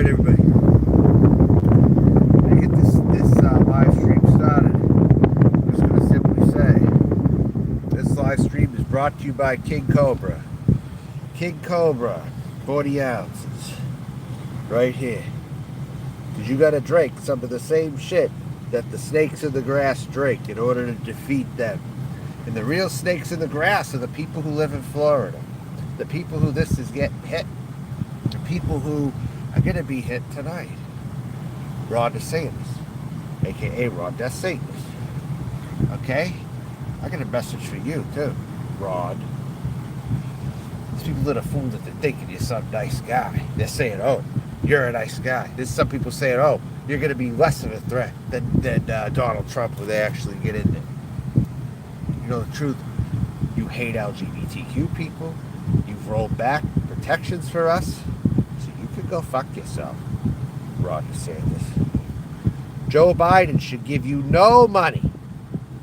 Alright, everybody. To get this live stream started, I'm just going to simply say this live stream is brought to you by King Cobra. King Cobra, 40 ounces. Right here. Because you got to drink some of the same shit that the snakes in the grass drink in order to defeat them. And the real snakes in the grass are the people who live in Florida. The people who this is getting hit. The people who are going to be hit tonight. Ron DeSantis, a.k.a. Ron DeSantis. Okay? I got a message for you, too, Ron. These people that are fooled that they're thinking you're some nice guy. They're saying, oh, you're a nice guy. There's some people saying, oh, you're going to be less of a threat than Donald Trump when they actually get in there. You know the truth? You hate LGBTQ people. You've rolled back protections for us. So you could go fuck yourself, Ron DeSantis. Joe Biden should give you no money,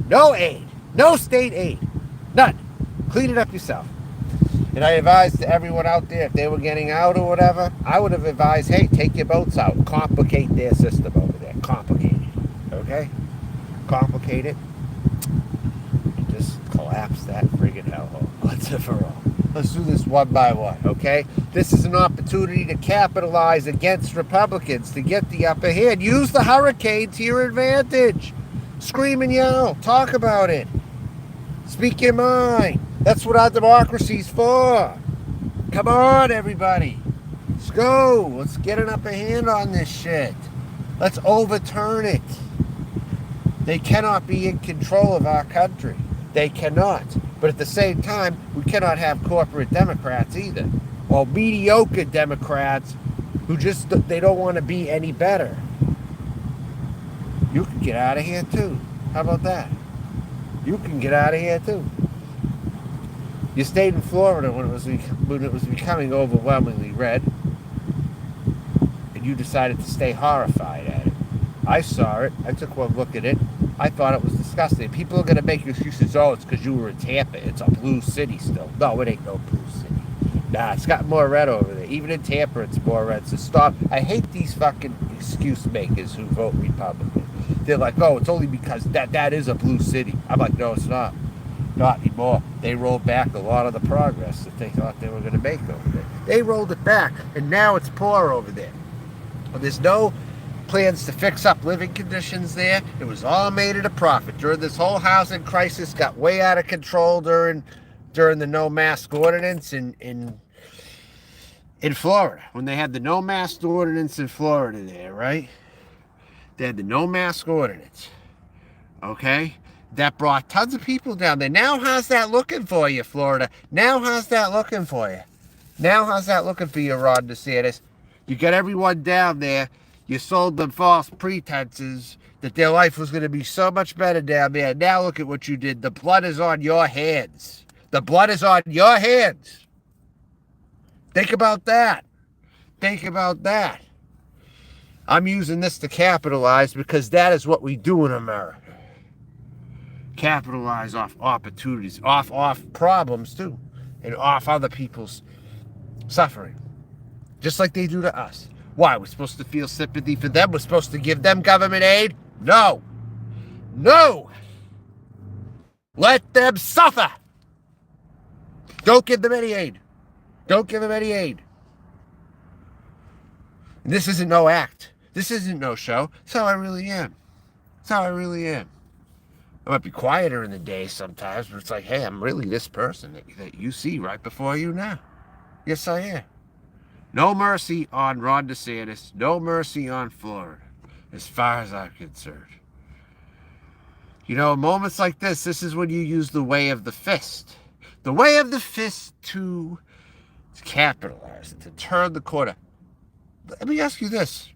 no aid, no state aid, none. Clean it up yourself. And I advised to everyone out there, if they were getting out or whatever, I would have advised, hey, take your boats out. Complicate their system over there. Complicate it. Okay? Complicate it. And just collapse that friggin' hellhole. Once and for all. Let's do this one by one, okay? This is an opportunity to capitalize against Republicans to get the upper hand. Use the hurricane to your advantage. Scream and yell. Talk about it. Speak your mind. That's what our democracy's for. Come on, everybody. Let's go. Let's get an upper hand on this shit. Let's overturn it. They cannot be in control of our country. They cannot. But at the same time, we cannot have corporate Democrats either. Or mediocre Democrats who just, they don't want to be any better. You can get out of here too. How about that? You can get out of here too. You stayed in Florida when it was becoming overwhelmingly red, and you decided to stay horrified at it. I saw it. I took one look at it. I thought it was disgusting. People are going to make excuses. Oh, it's because you were in Tampa. It's a blue city still. No, it ain't no blue city. Nah, it's got more red over there. Even in Tampa, it's more red. So stop. I hate these fucking excuse makers who vote Republican. They're like, oh, it's only because that is a blue city. I'm like, no, it's not. Not anymore. They rolled back a lot of the progress that they thought they were going to make over there. They rolled it back, and now it's poor over there. And there's no plans to fix up living conditions there. It was all made at a profit. During this whole housing crisis, got way out of control during the no mask ordinance in Florida. When they had the no mask ordinance in Florida there, right? They had the no mask ordinance. Okay? That brought tons of people down there. Now how's that looking for you, Florida? Now how's that looking for you? Now how's that looking for you, Ron DeSantis? You got everyone down there. You sold them false pretenses that their life was going to be so much better down there. Now look at what you did. The blood is on your hands. The blood is on your hands. Think about that. Think about that. I'm using this to capitalize because that is what we do in America. Capitalize off opportunities, off problems too, and off other people's suffering, just like they do to us. Why? We're supposed to feel sympathy for them? We're supposed to give them government aid? No. No. Let them suffer. Don't give them any aid. Don't give them any aid. And this isn't no act. This isn't no show. It's how I really am. It's how I really am. I might be quieter in the day sometimes, but it's like, hey, I'm really this person that you see right before you now. Yes, I am. No mercy on Ron DeSantis. No mercy on Florida, as far as I'm concerned. You know, moments like this is when you use the way of the fist. The way of the fist to capitalize, to turn the corner. Let me ask you this.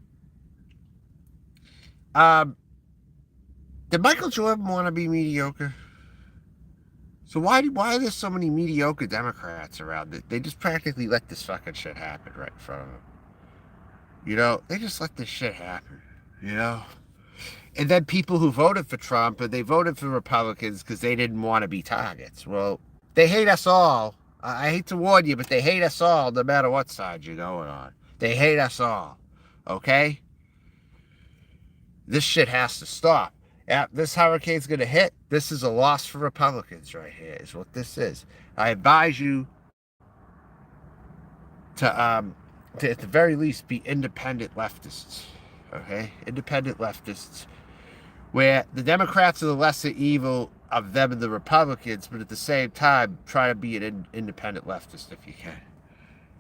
Did Michael Jordan want to be mediocre? So why are there so many mediocre Democrats around? They just practically let this fucking shit happen right in front of them. You know, they just let this shit happen, you know? And then people who voted for Trump, and they voted for Republicans because they didn't want to be targets. Well, they hate us all. I hate to warn you, but they hate us all no matter what side you're going on. They hate us all. Okay? This shit has to stop. This hurricane's going to hit. This is a loss for Republicans right here, is what this is. I advise you to at the very least, be independent leftists. Okay? Independent leftists. Where the Democrats are the lesser evil of them and the Republicans, but at the same time, try to be an independent leftist if you can.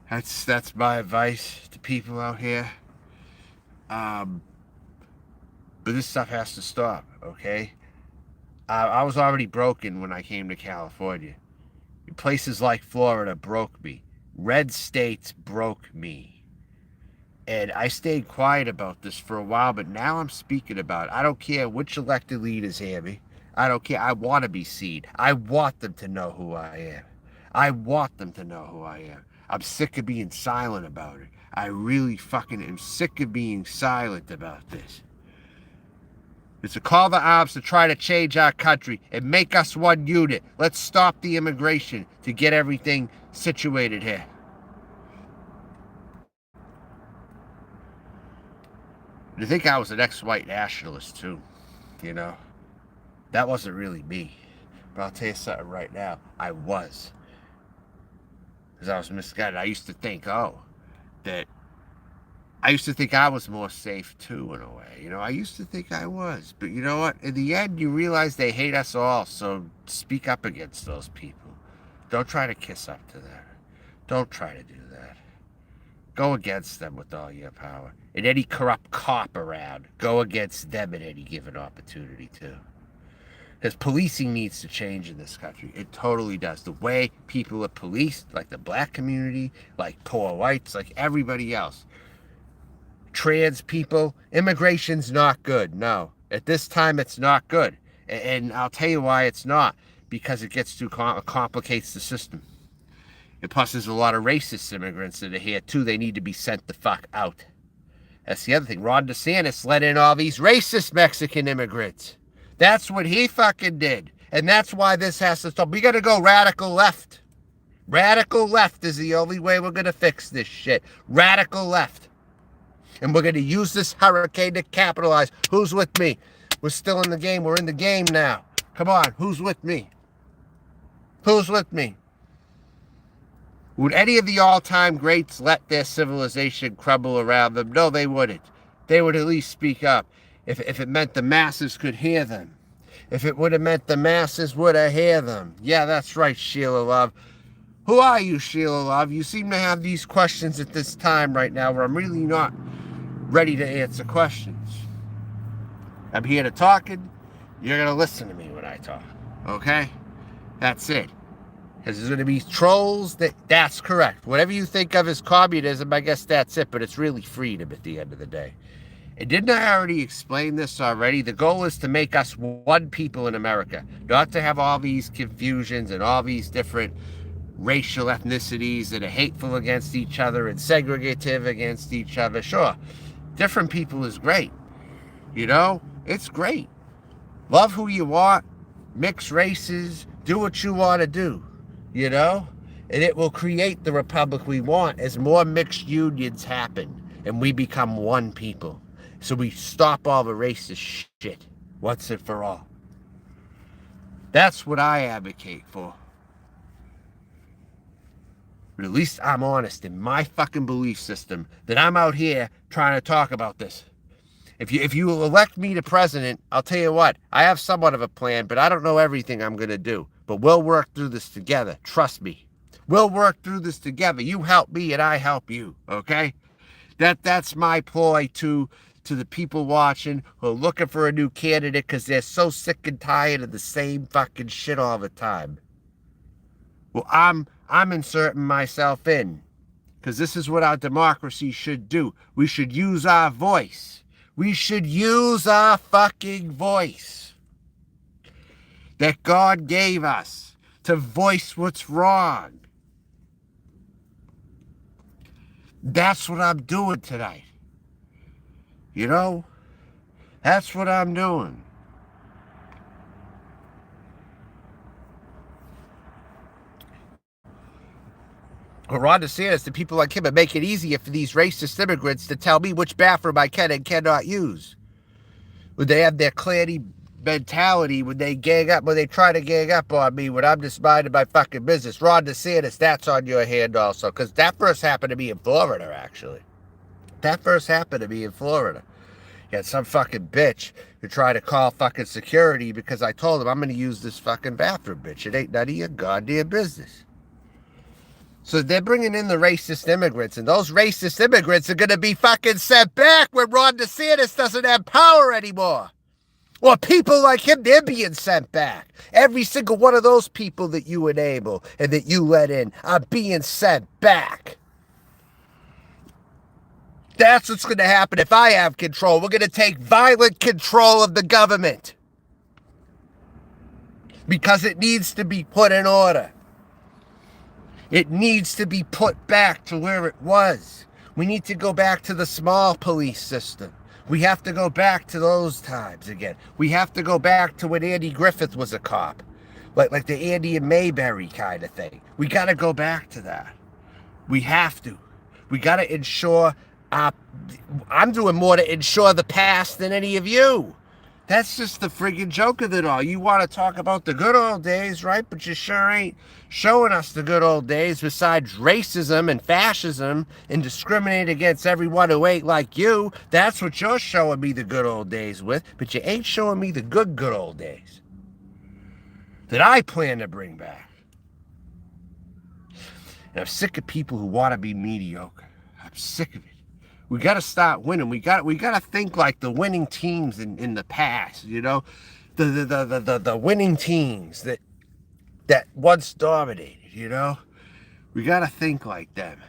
That's my advice to people out here. But this stuff has to stop, okay? I was already broken when I came to California. Places like Florida broke me. Red states broke me. And I stayed quiet about this for a while, but now I'm speaking about it. I don't care which elected leaders hear me. I don't care. I want to be seen. I want them to know who I am. I want them to know who I am. I'm sick of being silent about it. I really fucking am sick of being silent about this. It's a call to arms to try to change our country and make us one unit. Let's stop the immigration to get everything situated here. I think I was an ex-white nationalist too, you know. That wasn't really me. But I'll tell you something right now. I was. Because I was misguided. I used to think, I was more safe too, in a way. You know, I used to think I was. But you know what? In the end, you realize they hate us all. So speak up against those people. Don't try to kiss up to them. Don't try to do that. Go against them with all your power. And any corrupt cop around, go against them at any given opportunity too. Because policing needs to change in this country. It totally does. The way people are policed, like the black community, like poor whites, like everybody else. Trans people, immigration's not good. No. At this time, it's not good. And I'll tell you why it's not. Because it gets too complicates the system. And plus, there's a lot of racist immigrants that are here, too. They need to be sent the fuck out. That's the other thing. Ron DeSantis let in all these racist Mexican immigrants. That's what he fucking did. And that's why this has to stop. We got to go radical left. Radical left is the only way we're going to fix this shit. Radical left. And we're going to use this hurricane to capitalize. Who's with me? We're still in the game. We're in the game now. Come on. Who's with me? Who's with me? Would any of the all-time greats let their civilization crumble around them? No, they wouldn't. They would at least speak up if it meant the masses could hear them. If it would have meant the masses would have heard them. Yeah, that's right, Sheila Love. Who are you, Sheila Love? You seem to have these questions at this time right now where I'm really not ready to answer questions. I'm here to talk, and you're going to listen to me when I talk. Okay? That's it. Because there's going to be trolls. That's correct. Whatever you think of as communism, I guess that's it. But it's really freedom at the end of the day. And didn't I already explain this already? The goal is to make us one people in America. Not to have all these confusions and all these different racial ethnicities that are hateful against each other and segregative against each other. Sure, different people is great. You know, it's great. Love who you want. Mix races. Do what you want to do. You know, and it will create the republic we want as more mixed unions happen and we become one people. So we stop all the racist shit once and for all. That's what I advocate for. But at least I'm honest in my fucking belief system that I'm out here trying to talk about this. If you elect me to president, I'll tell you what, I have somewhat of a plan, but I don't know everything I'm going to do. But we'll work through this together. Trust me. We'll work through this together. You help me and I help you. Okay? That's my ploy to the people watching who are looking for a new candidate because they're so sick and tired of the same fucking shit all the time. Well, I'm inserting myself in because this is what our democracy should do. We should use our voice. We should use our fucking voice that God gave us to voice what's wrong. That's what I'm doing tonight. You know? That's what I'm doing. Or Ron DeSantis and people like him and make it easier for these racist immigrants to tell me which bathroom I can and cannot use. When they have their clanny mentality, when they try to gang up on me, when I'm just minding my fucking business. Ron DeSantis, that's on your hand also. Because that first happened to me in Florida, actually. That first happened to me in Florida. You had some fucking bitch who tried to call fucking security because I told him I'm going to use this fucking bathroom, bitch. It ain't none of your goddamn business. So they're bringing in the racist immigrants, and those racist immigrants are going to be fucking sent back when Ron DeSantis doesn't have power anymore. Or people like him, they're being sent back. Every single one of those people that you enable and that you let in are being sent back. That's what's going to happen if I have control. We're going to take violent control of the government. Because it needs to be put in order. It needs to be put back to where it was. We need to go back to the small police system. We have to go back to those times again. We have to go back to when Andy Griffith was a cop. Like the Andy and Mayberry kind of thing. We got to go back to that. We have to. We got to ensure... I'm doing more to ensure the past than any of you. That's just the friggin' joke of it all. You want to talk about the good old days, right? But you sure ain't showing us the good old days besides racism and fascism and discriminating against everyone who ain't like you. That's what you're showing me the good old days with. But you ain't showing me the good old days that I plan to bring back. And I'm sick of people who want to be mediocre. I'm sick of it. We got to start winning. We got to think like the winning teams in the past, you know, the winning teams that once dominated, you know. We got to think like them.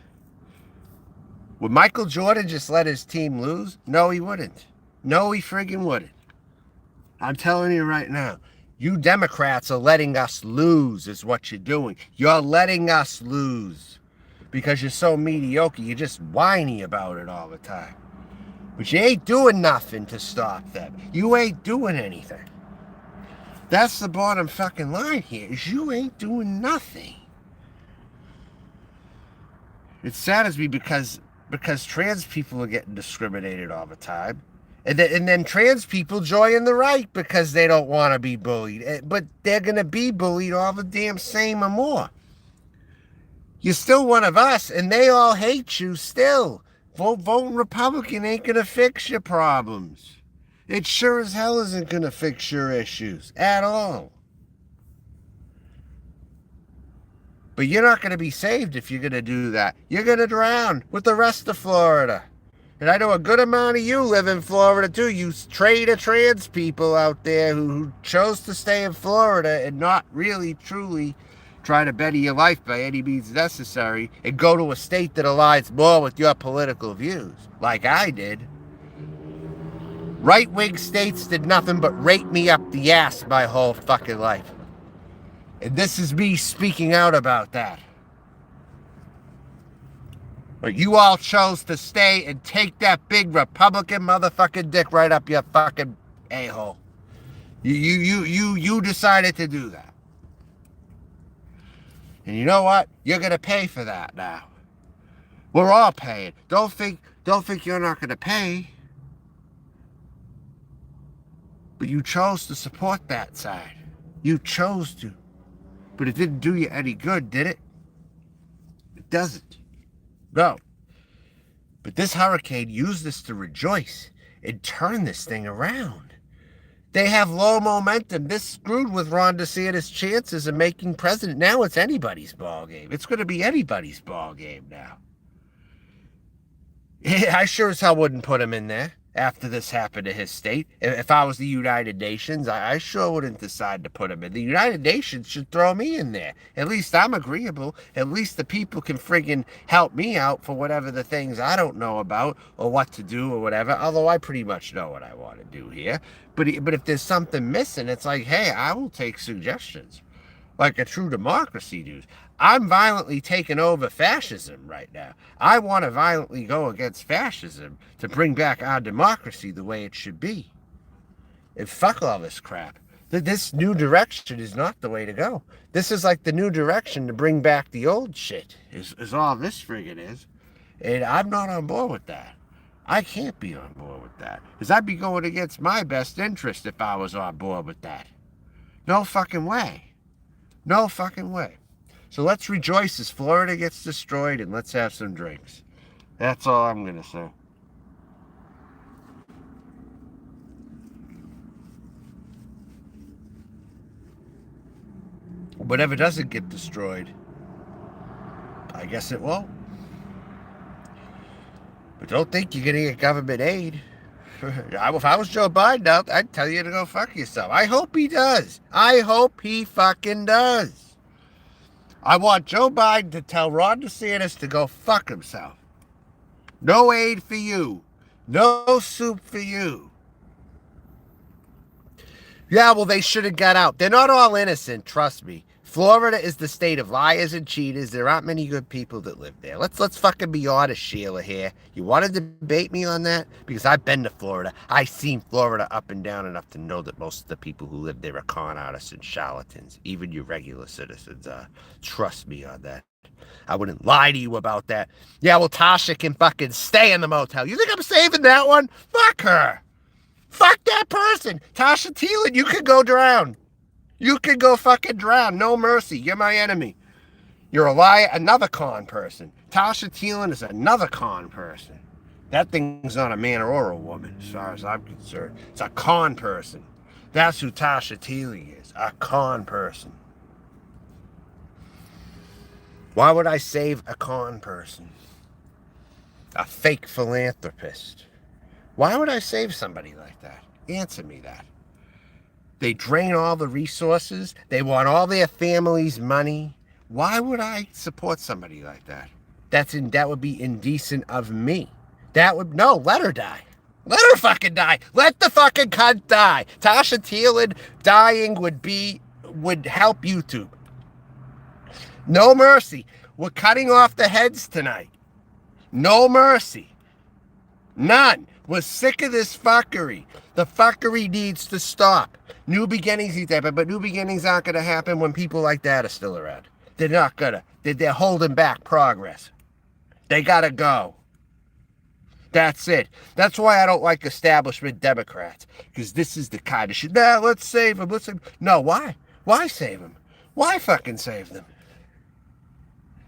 Would Michael Jordan just let his team lose? No, he wouldn't. No, he friggin' wouldn't. I'm telling you right now, you Democrats are letting us lose is what you're doing. You're letting us lose. Because you're so mediocre, you're just whiny about it all the time. But you ain't doing nothing to stop them. You ain't doing anything. That's the bottom fucking line here, is you ain't doing nothing. It saddens me because trans people are getting discriminated all the time. And then trans people join the right because they don't want to be bullied. But they're going to be bullied all the damn same or more. You're still one of us, and they all hate you still. Voting Republican ain't going to fix your problems. It sure as hell isn't going to fix your issues at all. But you're not going to be saved if you're going to do that. You're going to drown with the rest of Florida. And I know a good amount of you live in Florida, too. You traitor trans people out there who chose to stay in Florida and not really, truly... try to better your life by any means necessary and go to a state that aligns more with your political views, like I did. Right-wing states did nothing but rape me up the ass my whole fucking life. And this is me speaking out about that. But you all chose to stay and take that big Republican motherfucking dick right up your fucking a-hole. You decided to do that. And you know what? You're going to pay for that now. We're all paying. Don't think you're not going to pay. But you chose to support that side. You chose to. But it didn't do you any good, did it? It doesn't. No. But this hurricane used this to rejoice and turn this thing around. They have low momentum. This screwed with Ron DeSantis' chances of making president. Now it's anybody's ball game. It's going to be anybody's ball game now. I sure as hell wouldn't put him in there after this happened to his state. If I was the United Nations, I sure wouldn't decide to put him in. The United Nations should throw me in there. At least I'm agreeable. At least the people can friggin' help me out for whatever the things I don't know about or what to do or whatever. Although I pretty much know what I want to do here. But if there's something missing, it's like, hey, I will take suggestions. Like a true democracy, dude. I'm violently taking over fascism right now. I want to violently go against fascism to bring back our democracy the way it should be. And fuck all this crap. This new direction is not the way to go. This is like the new direction to bring back the old shit, is all this friggin' is. And I'm not on board with that. I can't be on board with that. Because I'd be going against my best interest if I was on board with that. No fucking way. No fucking way. So let's rejoice as Florida gets destroyed and let's have some drinks. That's all I'm going to say. Whatever doesn't get destroyed, I guess it won't. But don't think you're going to get government aid. If I was Joe Biden, I'd tell you to go fuck yourself. I hope he does. I hope he fucking does. I want Joe Biden to tell Ron DeSantis to go fuck himself. No aid for you. No soup for you. Yeah, well, they should have got out. They're not all innocent, trust me. Florida is the state of liars and cheaters. There aren't many good people that live there. Let's fucking be honest, Sheila, here. You want to debate me on that? Because I've been to Florida. I've seen Florida up and down enough to know that most of the people who live there are con artists and charlatans. Even your regular citizens. Trust me on that. I wouldn't lie to you about that. Yeah, well, Tasha can fucking stay in the motel. You think I'm saving that one? Fuck her. Fuck that person. Tasha Thielen, you could go drown. You could go fucking drown. No mercy. You're my enemy. You're a liar. Another con person. Tasha Thielen is another con person. That thing's not a man or a woman, as far as I'm concerned. It's a con person. That's who Tasha Thielen is. A con person. Why would I save a con person? A fake philanthropist. Why would I save somebody like that? Answer me that. They drain all the resources. They want all their family's money. Why would I support somebody like that? That would be indecent of me. No, let her die. Let her fucking die. Let the fucking cunt die. Tasha Thielen dying would help YouTube. No mercy. We're cutting off the heads tonight. No mercy. None. We're sick of this fuckery. The fuckery needs to stop. New beginnings need to happen, but new beginnings aren't going to happen when people like that are still around. They're not going to. They're holding back progress. They got to go. That's it. That's why I don't like establishment Democrats, because this is the kind of shit. Nah, let's save them. No, why? Why save them? Why fucking save them?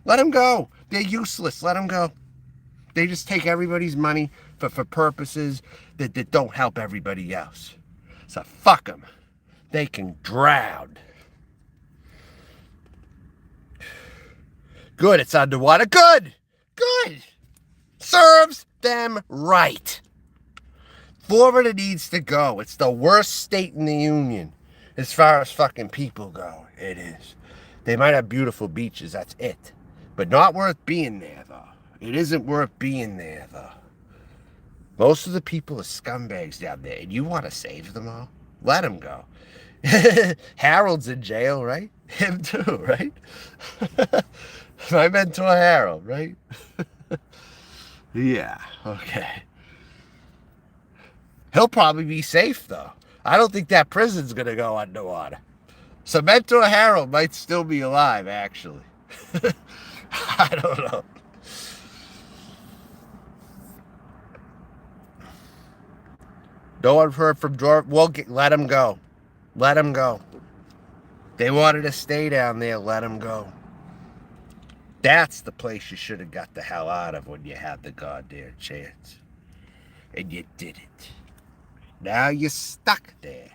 Let them go. They're useless. Let them go. They just take everybody's money for purposes that don't help everybody else. So fuck them. They can drown. Good, it's underwater. Good. Good. Serves them right. Florida needs to go. It's the worst state in the union as far as fucking people go. It is. They might have beautiful beaches, that's it. But not worth being there, though. It isn't worth being there, though. Most of the people are scumbags down there, and you want to save them all? Let them go. Harold's in jail, right? Him too, right? My mentor Harold, right? Yeah, okay. He'll probably be safe, though. I don't think that prison's going to go underwater. So mentor Harold might still be alive, actually. I don't know. No one heard from George. Let him go. Let him go. They wanted to stay down there. Let him go. That's the place you should have got the hell out of when you had the goddamn chance. And you didn't. Now you're stuck there.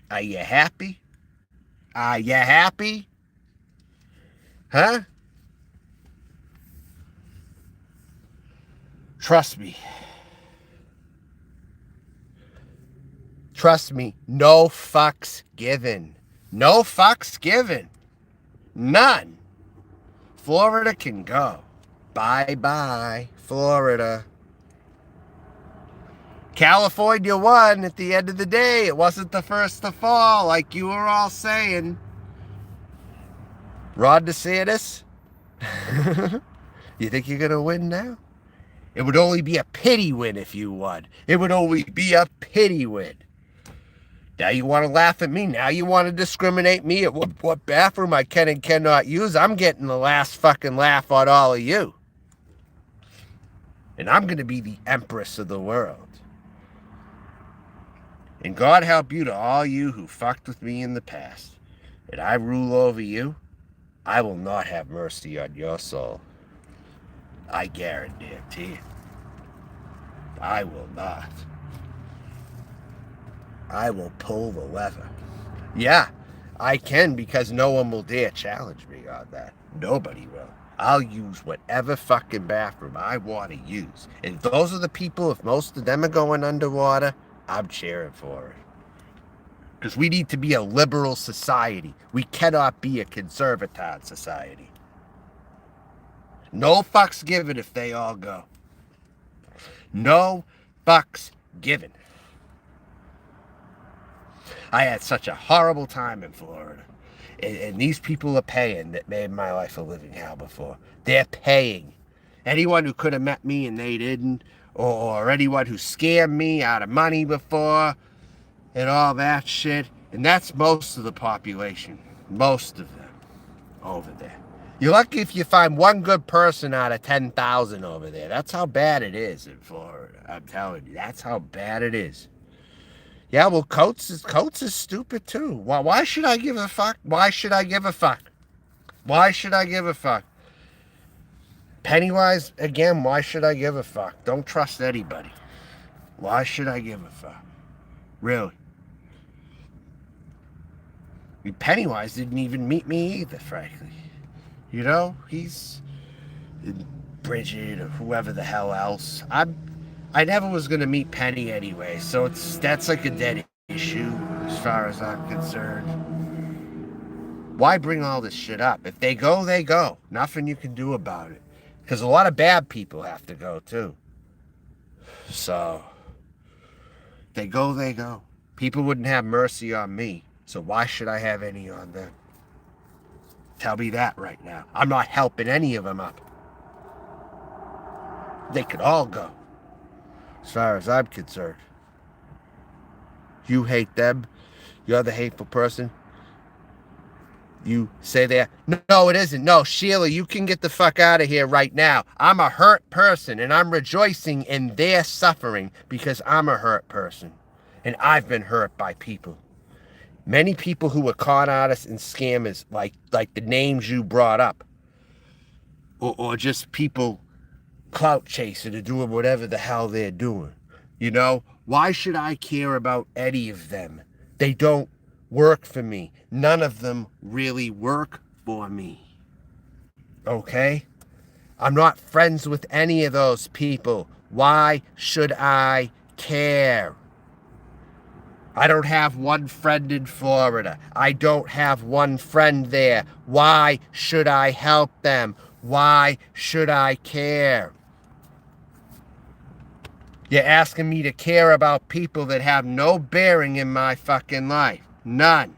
Are you happy? Are you happy? Huh? Trust me. Trust me. No fucks given. No fucks given. None. Florida can go. Bye-bye, Florida. California won at the end of the day. It wasn't the first to fall like you were all saying. Ron DeSantis? You think you're going to win now? It would only be a pity win if you won. It would only be a pity win. Now you want to laugh at me. Now you want to discriminate me at what bathroom I can and cannot use. I'm getting the last fucking laugh on all of you. And I'm going to be the empress of the world. And God help you to all you who fucked with me in the past. And I rule over you. I will not have mercy on your soul. I guarantee. I will not. I will pull the lever. Yeah, I can, because no one will dare challenge me on that. Nobody will. I'll use whatever fucking bathroom I want to use. And if those are the people, if most of them are going underwater, I'm cheering for it. Because we need to be a liberal society. We cannot be a conservatard society. No fucks given if they all go. No fucks given. I had such a horrible time in Florida. And these people are paying that made my life a living hell before. They're paying. Anyone who could have met me and they didn't, or anyone who scammed me out of money before, and all that shit. And that's most of the population. Most of them over there. You're lucky if you find one good person out of 10,000 over there. That's how bad it is in Florida. I'm telling you, that's how bad it is. Yeah, well, Coates is stupid too. Why should I give a fuck? Why should I give a fuck? Why should I give a fuck? Pennywise, again, why should I give a fuck? Don't trust anybody. Why should I give a fuck? Really? I mean, Pennywise didn't even meet me either, frankly. You know, he's Bridget or whoever the hell else. I never was gonna meet Penny anyway, so that's like a dead issue as far as I'm concerned. Why bring all this shit up? If they go, they go. Nothing you can do about it. Because a lot of bad people have to go too. So, if they go, they go. People wouldn't have mercy on me, so why should I have any on them? Tell me that right now. I'm not helping any of them up. They could all go. As far as I'm concerned. You hate them. You're the hateful person. You say that. No, it isn't. No, Sheila, you can get the fuck out of here right now. I'm a hurt person, and I'm rejoicing in their suffering because I'm a hurt person. And I've been hurt by people. Many people who are con artists and scammers, like the names you brought up. Or just people clout chasing or doing whatever the hell they're doing. You know, why should I care about any of them? They don't work for me. None of them really work for me. Okay? I'm not friends with any of those people. Why should I care? I don't have one friend in Florida. I don't have one friend there. Why should I help them? Why should I care? You're asking me to care about people that have no bearing in my fucking life. None.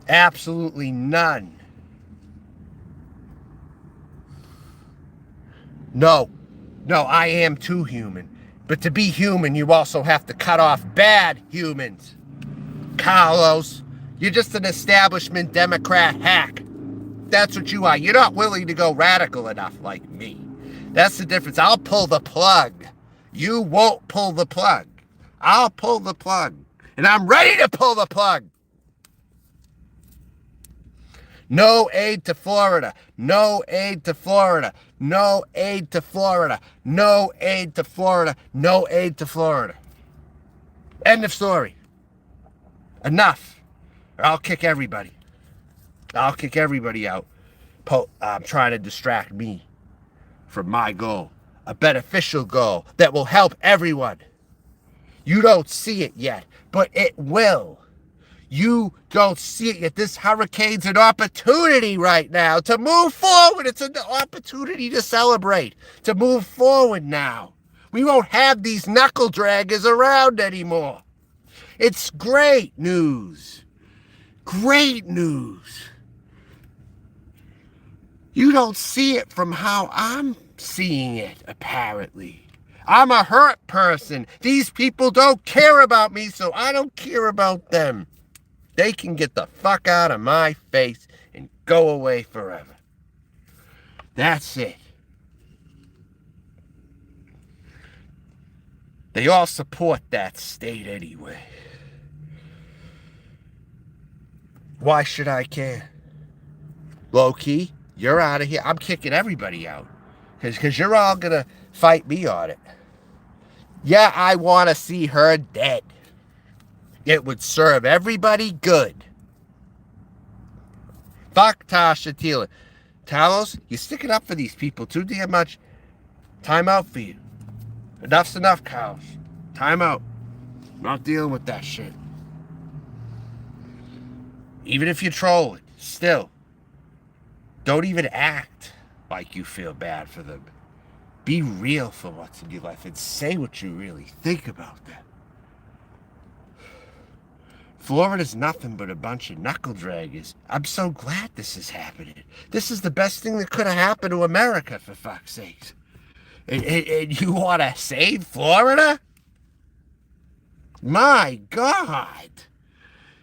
Absolutely none. No, I am too human. But to be human, you also have to cut off bad humans. Carlos, you're just an establishment Democrat hack. That's what you are. You're not willing to go radical enough like me. That's the difference. I'll pull the plug. You won't pull the plug. I'll pull the plug. And I'm ready to pull the plug. No aid to Florida. No aid to Florida. No aid to Florida. No aid to Florida. No aid to Florida. End of story. Enough. Or I'll kick everybody. I'll kick everybody out. Trying to distract me from my goal. A beneficial goal that will help everyone. You don't see it yet, but it will. You don't see it yet. This hurricane's an opportunity right now to move forward. It's an opportunity to celebrate, to move forward now. We won't have these knuckle draggers around anymore. It's great news. Great news. You don't see it from how I'm seeing it, apparently. I'm a hurt person. These people don't care about me, so I don't care about them. They can get the fuck out of my face and go away forever. That's it. They all support that state anyway. Why should I care? Low key, you're out of here. I'm kicking everybody out. Because you're all going to fight me on it. Yeah, I want to see her dead. It would serve everybody good. Fuck Tasha Teeler. Talos, you're sticking up for these people too damn much. Time out for you. Enough's enough, cows. Time out. Not dealing with that shit. Even if you're trolling, still, don't even act like you feel bad for them. Be real for what's in your life and say what you really think about them. Florida's nothing but a bunch of knuckle draggers. I'm so glad this is happening. This is the best thing that could have happened to America, for fuck's sake. And you want to save Florida? My God.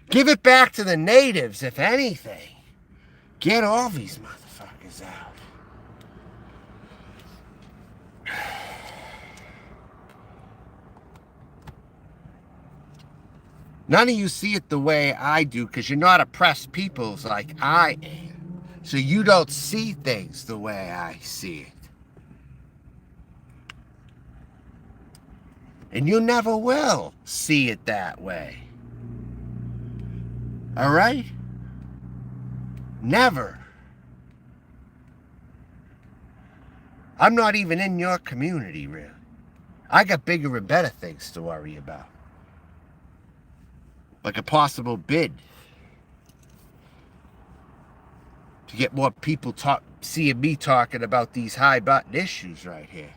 Give it back to the natives, if anything. Get all these motherfuckers out. None of you see it the way I do because you're not oppressed peoples like I am. So you don't see things the way I see it. And you never will see it that way. All right? Never. I'm not even in your community, really. I got bigger and better things to worry about. Like a possible bid to get more people seeing me talking about these high button issues right here.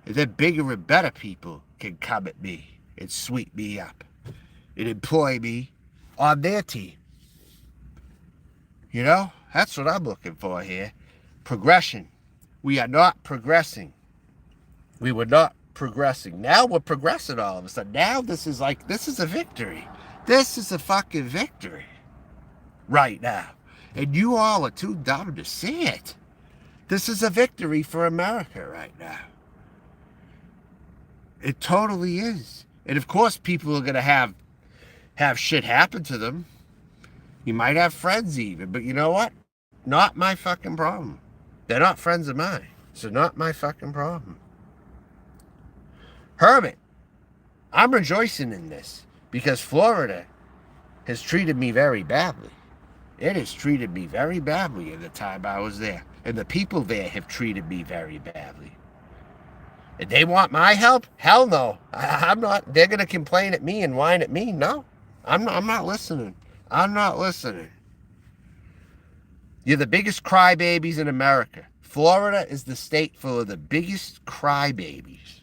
And then bigger and better people can come at me and sweep me up and employ me on their team. You know, that's what I'm looking for here. Progression. We are not progressing. We were not progressing. Now we're progressing all of a sudden. Now this is a victory. This is a fucking victory right now. And you all are too dumb to see it. This is a victory for America right now. It totally is. And of course people are going to have shit happen to them. You might have friends even. But you know what? Not my fucking problem. They're not friends of mine. So not my fucking problem. Hermit, I'm rejoicing in this. Because Florida has treated me very badly. It has treated me very badly in the time I was there. And the people there have treated me very badly. And they want my help? Hell no. I'm not. They're going to complain at me and whine at me? No. I'm not listening. I'm not listening. You're the biggest crybabies in America. Florida is the state full of the biggest crybabies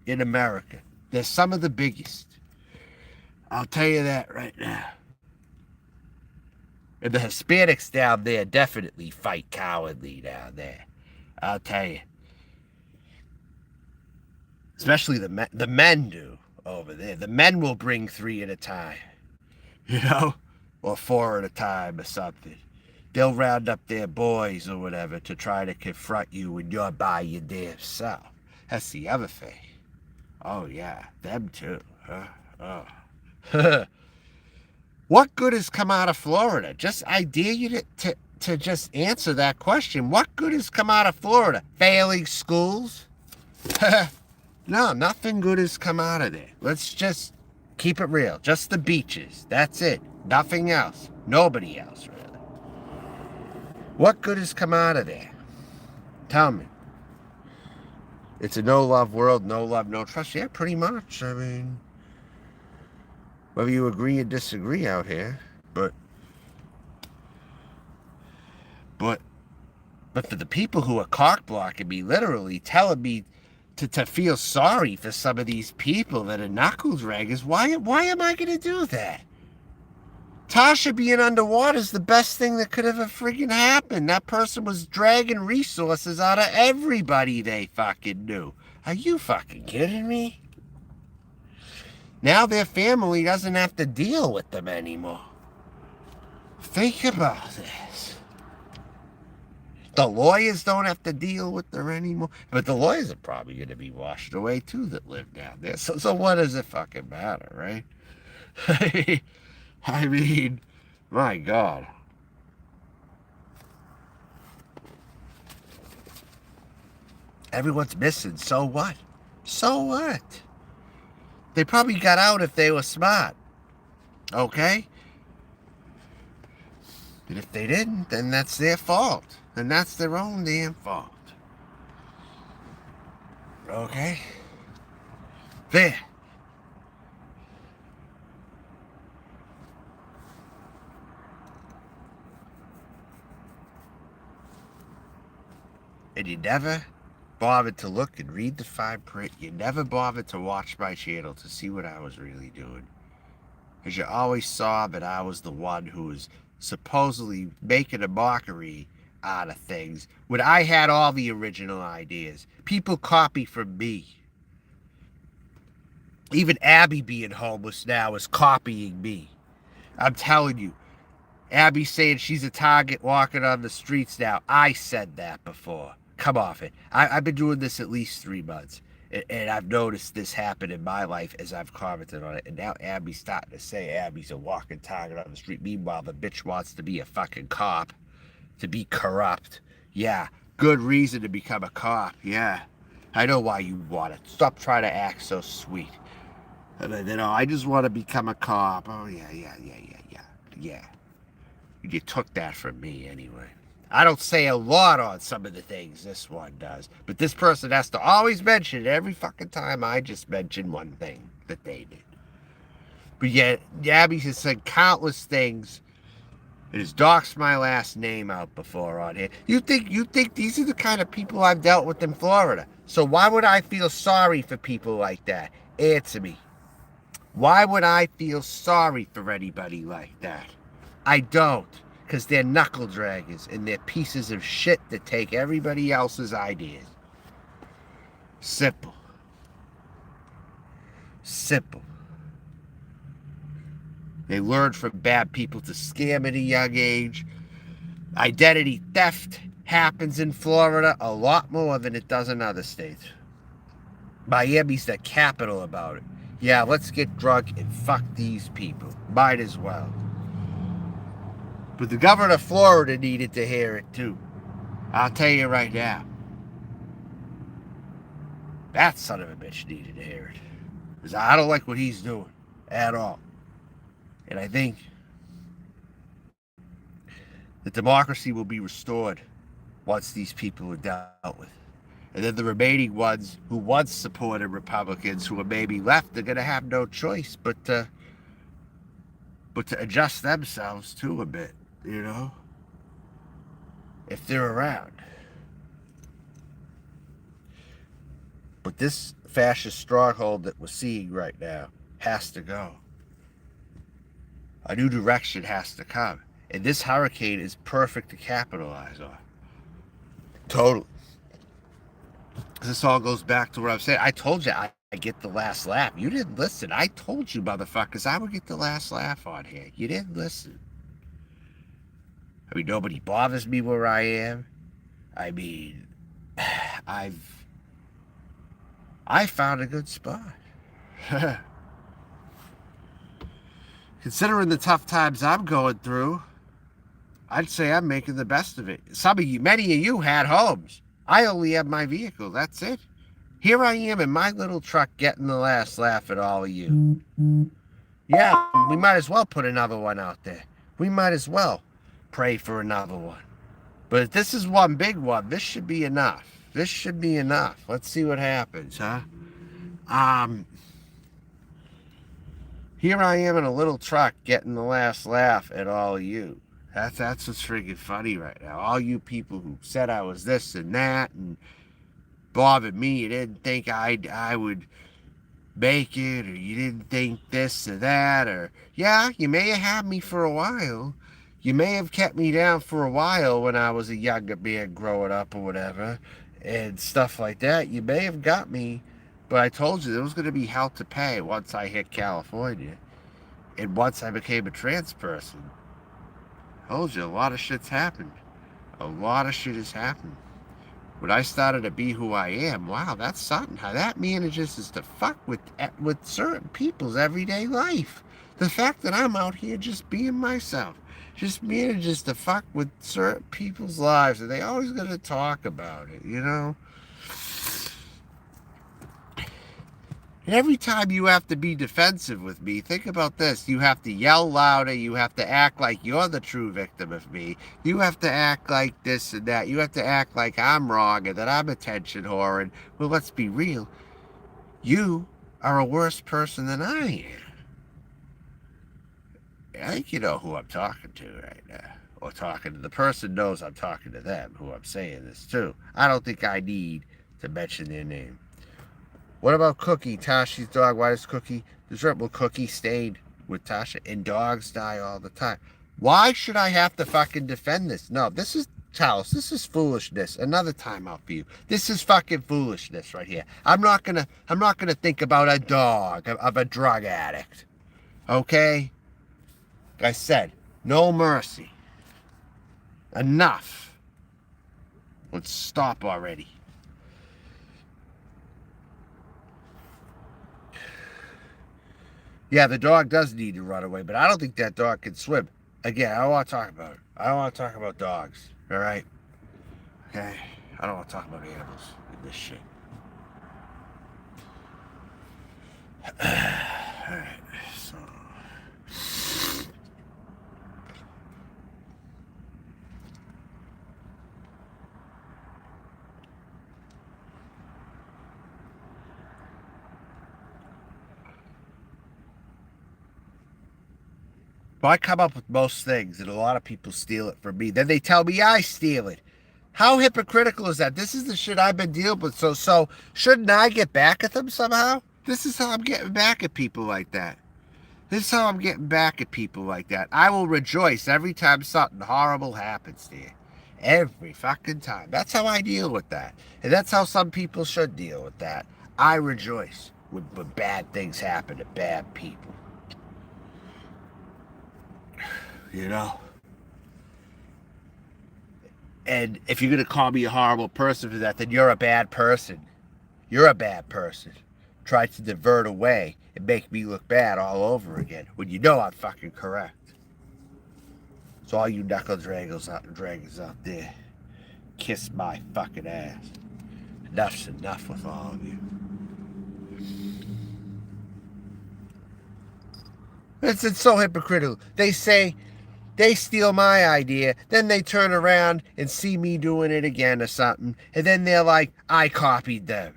in America. They're some of the biggest. I'll tell you that right now. And the Hispanics down there definitely fight cowardly down there. I'll tell you. Especially the men do over there. The men will bring 3 at a time. You know? Or 4 at a time or something. They'll round up their boys or whatever to try to confront you when you're by your damn self. That's the other thing. Oh yeah, them too. Oh. What good has come out of Florida? I dare you to just answer that question. What good has come out of Florida? Failing schools? No, nothing good has come out of there. Let's just keep it real. Just the beaches. That's it. Nothing else. Nobody else, really. What good has come out of there? Tell me. It's a no-love world, no love, no trust. Yeah, pretty much. I mean, whether you agree or disagree out here, but for the people who are cock-blocking me, literally telling me to feel sorry for some of these people that are knuckle draggers, why am I going to do that? Tasha being underwater is the best thing that could ever friggin' happen. That person was dragging resources out of everybody they fucking knew. Are you fucking kidding me? Now their family doesn't have to deal with them anymore. Think about this. The lawyers don't have to deal with her anymore. But the lawyers are probably going to be washed away too that live down there. So what does it fucking matter, right? I mean, my God. Everyone's missing. So what? So what? They probably got out if they were smart. Okay? And if they didn't, then that's their fault. And that's their own damn fault. Okay? There. And you never bothered to look and read the fine print. You never bothered to watch my channel to see what I was really doing. Because you always saw that I was the one who was supposedly making a mockery out of things when I had all the original ideas. People copy from me. Even Abby being homeless now is copying me. I'm telling you. Abby's saying she's a target walking on the streets now. I said that before. Come off it. I've been doing this at least 3 months. And I've noticed this happen in my life as I've commented on it. And now Abby's starting to say Abby's a walking target on the street. Meanwhile, the bitch wants to be a fucking cop. To be corrupt. Yeah. Good reason to become a cop. Yeah. I know why you want it. Stop trying to act so sweet. I just want to become a cop. Oh, yeah. You took that from me anyway. I don't say a lot on some of the things this one does, but this person has to always mention it every fucking time I just mention one thing that they did. But yet, Abby has said countless things. It has doxed my last name out before on here. You think these are the kind of people I've dealt with in Florida? So why would I feel sorry for people like that? Answer me. Why would I feel sorry for anybody like that? I don't, because they're knuckle draggers and they're pieces of shit that take everybody else's ideas. Simple. Simple. They learned from bad people to scam at a young age. Identity theft happens in Florida a lot more than it does in other states. Miami's the capital about it. Yeah, let's get drunk and fuck these people. Might as well. But the governor of Florida needed to hear it too. I'll tell you right now. That son of a bitch needed to hear it. Because I don't like what he's doing at all. And I think that democracy will be restored once these people are dealt with. And then the remaining ones who once supported Republicans who are maybe left are going to have no choice but to adjust themselves too a bit, you know, if they're around. But this fascist stronghold that we're seeing right now has to go. A new direction has to come. And this hurricane is perfect to capitalize on. Totally. This all goes back to what I'm saying. I told you I get the last laugh. You didn't listen. I told you, motherfuckers, I would get the last laugh on here. You didn't listen. I mean, nobody bothers me where I am. I mean, I found a good spot. Considering the tough times I'm going through, I'd say I'm making the best of it. Many of you had homes. I only have my vehicle. That's it. Here I am in my little truck getting the last laugh at all of you. Yeah, we might as well put another one out there. We might as well pray for another one. But if this is one big one, this should be enough. This should be enough. Let's see what happens, huh? Here I am in a little truck getting the last laugh at all of you. That's what's freaking funny right now. All you people who said I was this and that and bothered me, you didn't think I would make it, or you didn't think this or that, or yeah, you may have had me for a while. You may have kept me down for a while when I was a younger man growing up or whatever. and stuff like that. You may have got me, but I told you there was going to be hell to pay once I hit California. And once I became a trans person, I told you a lot of shit's happened. A lot of shit has happened. When I started to be who I am, wow, that's something. How that manages is to fuck with certain people's everyday life. The fact that I'm out here just being myself just manages to fuck with certain people's lives, and they always gonna talk about it, you know? And every time you have to be defensive with me, think about this. You have to yell louder. You have to act like you're the true victim of me. You have to act like this and that. You have to act like I'm wrong and that I'm attention whore. And, well, let's be real. You are a worse person than I am. I think you know who I'm talking to right now. Or talking to the person knows I'm talking to them, who I'm saying this to. I don't think I need to mention their name. What about Cookie, Tasha's dog? Why does Cookie, well, Cookie stayed with Tasha, and dogs die all the time. Why should I have to fucking defend this? No, this is, Talos, this is foolishness. Another time out for you. This is fucking foolishness right here. I'm not gonna think about a dog of a drug addict. Okay? Like I said, no mercy. Enough. Let's stop already. Yeah, the dog does need to run away, but I don't think that dog can swim. Again, I don't want to talk about it. I don't want to talk about dogs. All right? Okay? I don't want to talk about animals in this shit. All right. So. Well, I come up with most things, and a lot of people steal it from me. Then they tell me I steal it. How hypocritical is that? This is the shit I've been dealing with. So shouldn't I get back at them somehow? This is how I'm getting back at people like that. This is how I'm getting back at people like that. I will rejoice every time something horrible happens to you. Every fucking time. That's how I deal with that. And that's how some people should deal with that. I rejoice when bad things happen to bad people. You know? And if you're going to call me a horrible person for that, then you're a bad person. You're a bad person. Try to divert away and make me look bad all over again when you know I'm fucking correct. So all you knuckle dragons out there, kiss my fucking ass. Enough's enough with all of you. It's so hypocritical. They say they steal my idea, then they turn around and see me doing it again or something, and then they're like, I copied them.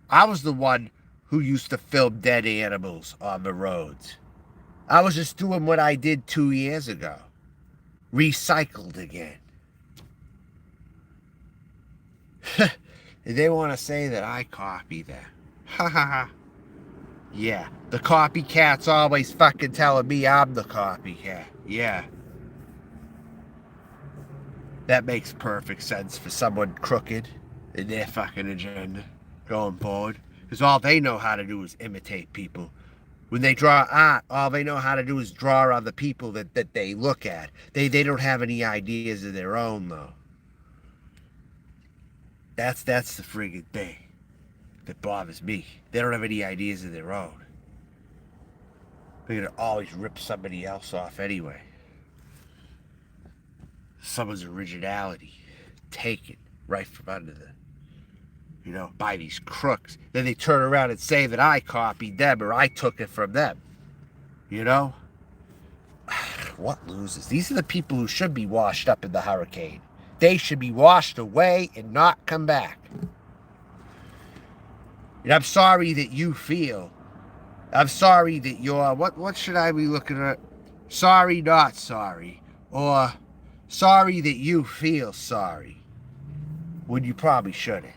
I was the one who used to film dead animals on the roads. I was just doing what I did 2 years ago. Recycled again. They want to say that I copy them. Ha ha ha. Yeah, the copycat's always fucking telling me I'm the copycat. Yeah. That makes perfect sense for someone crooked in their fucking agenda going forward. Because all they know how to do is imitate people. When they draw art, all they know how to do is draw on the people that they look at. They don't have any ideas of their own, though. That's the friggin' thing that bothers me. They don't have any ideas of their own. They're gonna always rip somebody else off anyway. Someone's originality taken right from under them. You know, by these crooks. Then they turn around and say that I copied them or I took it from them. You know? What losers? These are the people who should be washed up in the hurricane. They should be washed away and not come back. And I'm sorry that you feel. I'm sorry that you're... What should I be looking at? Sorry, not sorry. Or sorry that you feel sorry. When you probably shouldn't.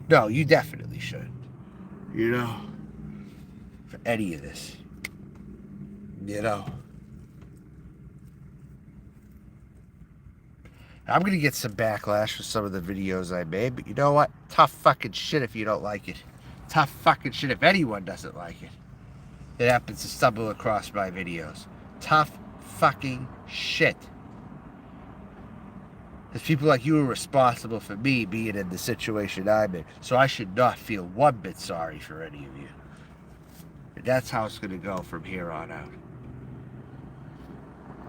No, you definitely shouldn't. You know? For any of this. You know? I'm going to get some backlash for some of the videos I made, but you know what? Tough fucking shit if you don't like it. Tough fucking shit if anyone doesn't like it. It happens to stumble across my videos. Tough fucking shit. Because people like you are responsible for me being in the situation I'm in. So I should not feel one bit sorry for any of you. And that's how it's going to go from here on out.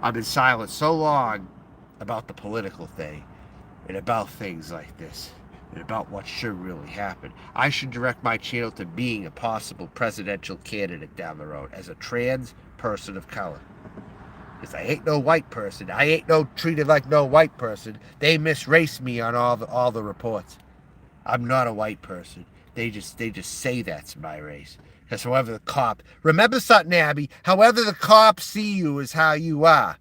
I've been silent so long about the political thing and about things like this and about what should really happen. I should direct my channel to being a possible presidential candidate down the road as a trans person of color. Because I ain't no white person. I ain't no treated like no white person. They misrace me on all the reports. I'm not a white person. They just say that's my race. Because however the cop, remember something, Abby, however the cops see you is how you are.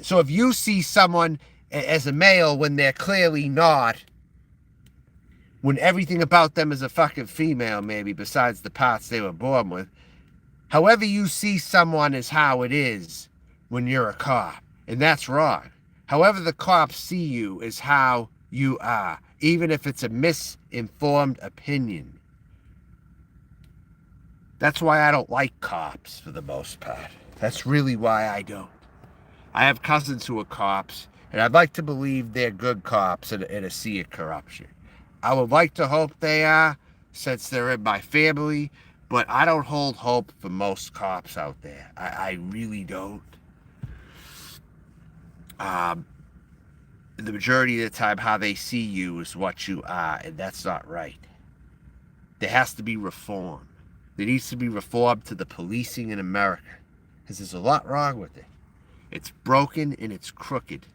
So if you see someone as a male when they're clearly not, when everything about them is a fucking female maybe besides the parts they were born with, however you see someone is how it is when you're a cop. And that's wrong. However the cops see you is how you are, even if it's a misinformed opinion. That's why I don't like cops for the most part. That's really why I don't. I have cousins who are cops, and I'd like to believe they're good cops in a sea of corruption. I would like to hope they are, since they're in my family, but I don't hold hope for most cops out there. I really don't. The majority of the time, how they see you is what you are, and that's not right. There has to be reform. There needs to be reform to the policing in America, because there's a lot wrong with it. It's broken and it's crooked.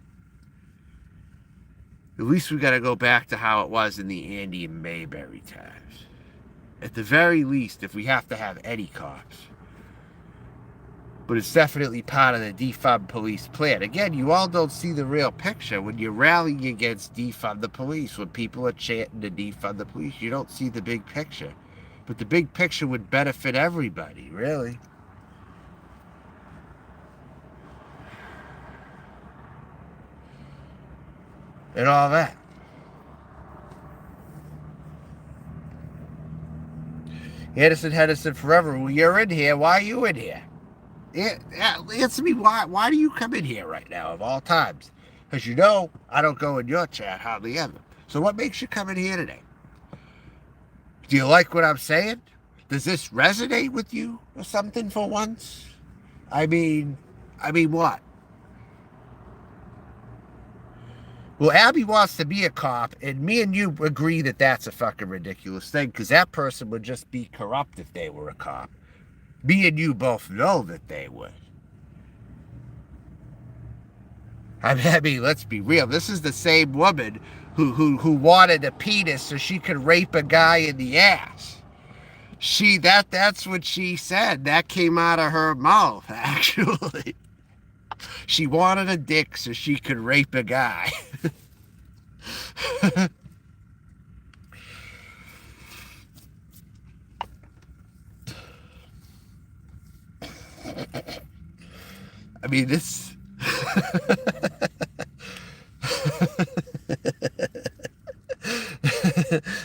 At least we got to go back to how it was in the Andy and Mayberry times. At the very least, if we have to have any cops. But it's definitely part of the defund police plan. Again, you all don't see the real picture. When you're rallying against defund the police, when people are chanting to defund the police, you don't see the big picture. But the big picture would benefit everybody, really. And all that. Henderson forever. Well, you're in here. Why are you in here? Answer me. Why do you come in here right now of all times? Because you know I don't go in your chat hardly ever. So what makes you come in here today? Do you like what I'm saying? Does this resonate with you or something for once? I mean what? Well, Abby wants to be a cop, and me and you agree that that's a fucking ridiculous thing, because that person would just be corrupt if they were a cop. Me and you both know that they would. I mean, let's be real. This is the same woman who wanted a penis so she could rape a guy in the ass. That's what she said. That came out of her mouth, actually. She wanted a dick so she could rape a guy. I mean, this...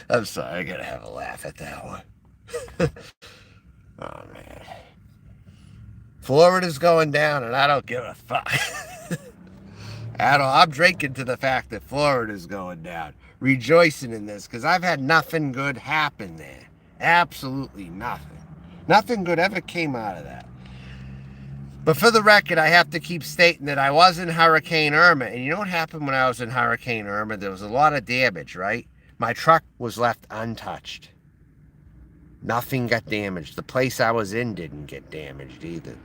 I'm sorry, I gotta have a laugh at that one. Oh, man. Florida's going down, and I don't give a fuck. I'm drinking to the fact that Florida's going down. Rejoicing in this, because I've had nothing good happen there. Absolutely nothing. Nothing good ever came out of that. But for the record, I have to keep stating that I was in Hurricane Irma. And you know what happened when I was in Hurricane Irma? There was a lot of damage, right? My truck was left untouched. Nothing got damaged. The place I was in didn't get damaged either.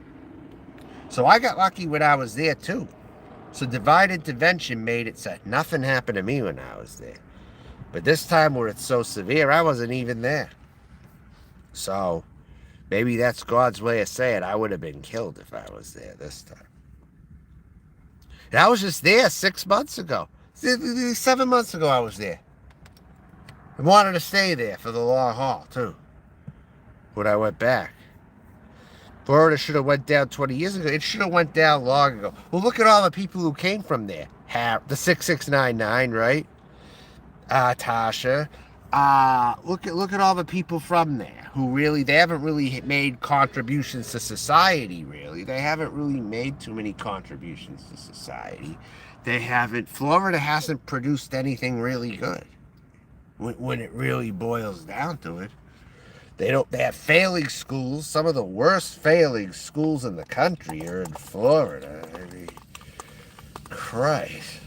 So I got lucky when I was there too. So divine intervention made it so nothing happened to me when I was there. But this time where it's so severe, I wasn't even there. So maybe that's God's way of saying I would have been killed if I was there this time. And I was just there 6 months ago. 7 months ago I was there. I wanted to stay there for the long haul too. When I went back. Florida should have went down 20 years ago. It should have went down long ago. Well, look at all the people who came from there. the 6699, right? Tasha. Look at all the people from there who really, they haven't really made contributions to society, really. They haven't really made too many contributions to society. Florida hasn't produced anything really good when it really boils down to it. They have failing schools. Some of the worst failing schools in the country are in Florida. I mean, Christ.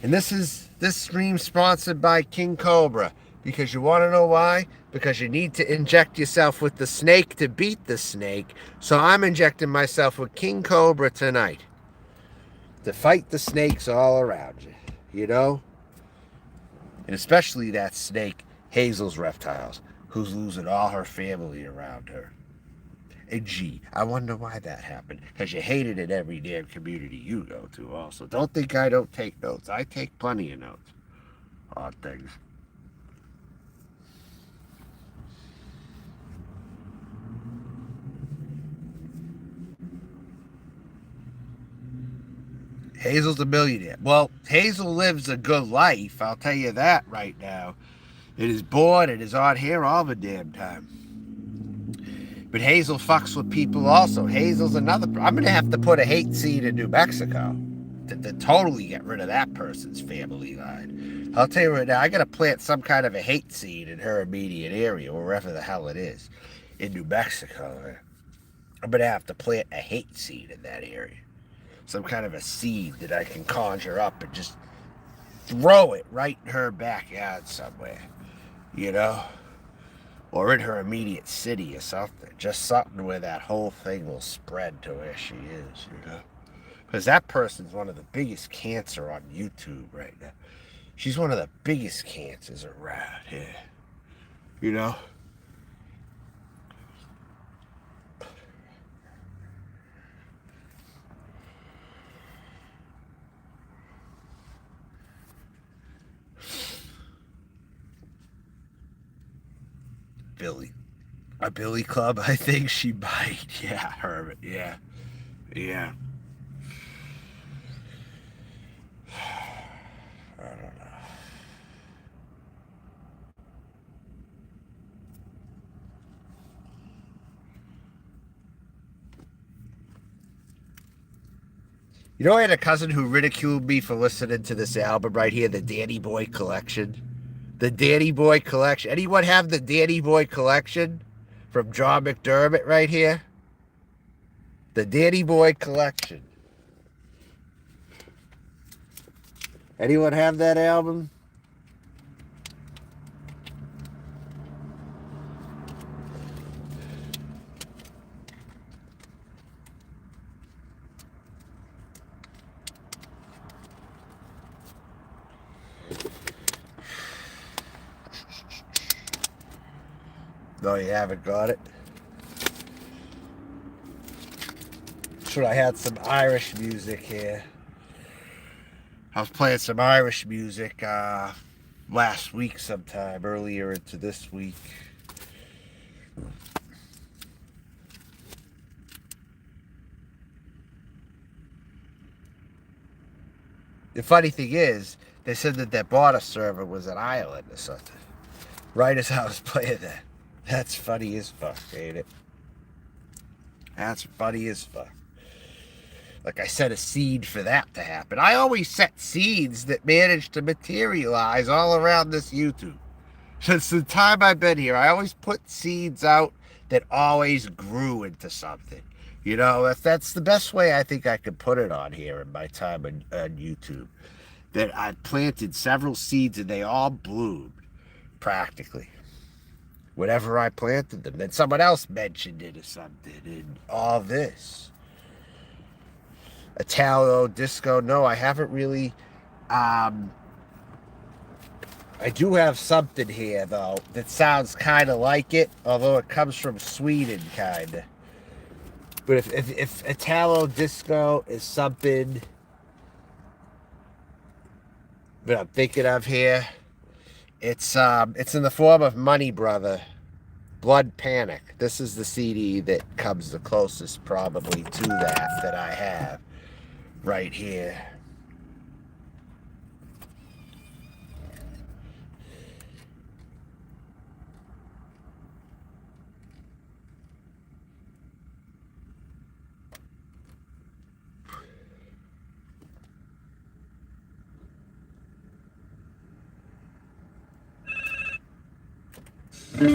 And this stream sponsored by King Cobra. Because you want to know why? Because you need to inject yourself with the snake to beat the snake. So I'm injecting myself with King Cobra tonight. To fight the snakes all around you. You know? And especially that snake, Hazel's Reptiles, who's losing all her family around her. And gee, I wonder why that happened. Because you hate it in every damn community you go to also. Don't think I don't take notes. I take plenty of notes on things. Hazel's a millionaire. Well, Hazel lives a good life. I'll tell you that right now. It is bored. It is on here all the damn time. But Hazel fucks with people also. Hazel's another. I'm going to have to put a hate seed in New Mexico to totally get rid of that person's family line. I'll tell you right now, I got to plant some kind of a hate seed in her immediate area, wherever the hell it is, in New Mexico. I'm going to have to plant a hate seed in that area. Some kind of a seed that I can conjure up and just throw it right in her backyard somewhere, you know? Or in her immediate city or something. Just something where that whole thing will spread to where she is, you know? Because that person's one of the biggest cancer on YouTube right now. She's one of the biggest cancers around here, you know? A Billy Club, I think she might. Yeah, Herbert. Yeah. I don't know. You know, I had a cousin who ridiculed me for listening to this album right here, the Danny Boy Collection. The Danny Boy Collection. Anyone have the Danny Boy Collection from John McDermott right here? The Danny Boy Collection. Anyone have that album? No, you haven't got it. Should I had some Irish music here? I was playing some Irish music last week sometime, earlier into this week. The funny thing is, they said that their border server was in Ireland or something. Right as I was playing that. That's funny as fuck, ain't it? That's funny as fuck. Like I set a seed for that to happen. I always set seeds that manage to materialize all around this YouTube. Since the time I've been here, I always put seeds out that always grew into something. You know, that's the best way I think I could put it on here in my time on YouTube. That I planted several seeds and they all bloomed, practically. Whenever I planted them. Then someone else mentioned it or something. And all this. Italo disco. No, I haven't really. I do have something here, though, that sounds kind of like it. Although it comes from Sweden, kind of. But if Italo disco is something that I'm thinking of here, it's in the form of Money Brother, Blood Panic. This is the CD that comes the closest probably to that I have. right here. Wait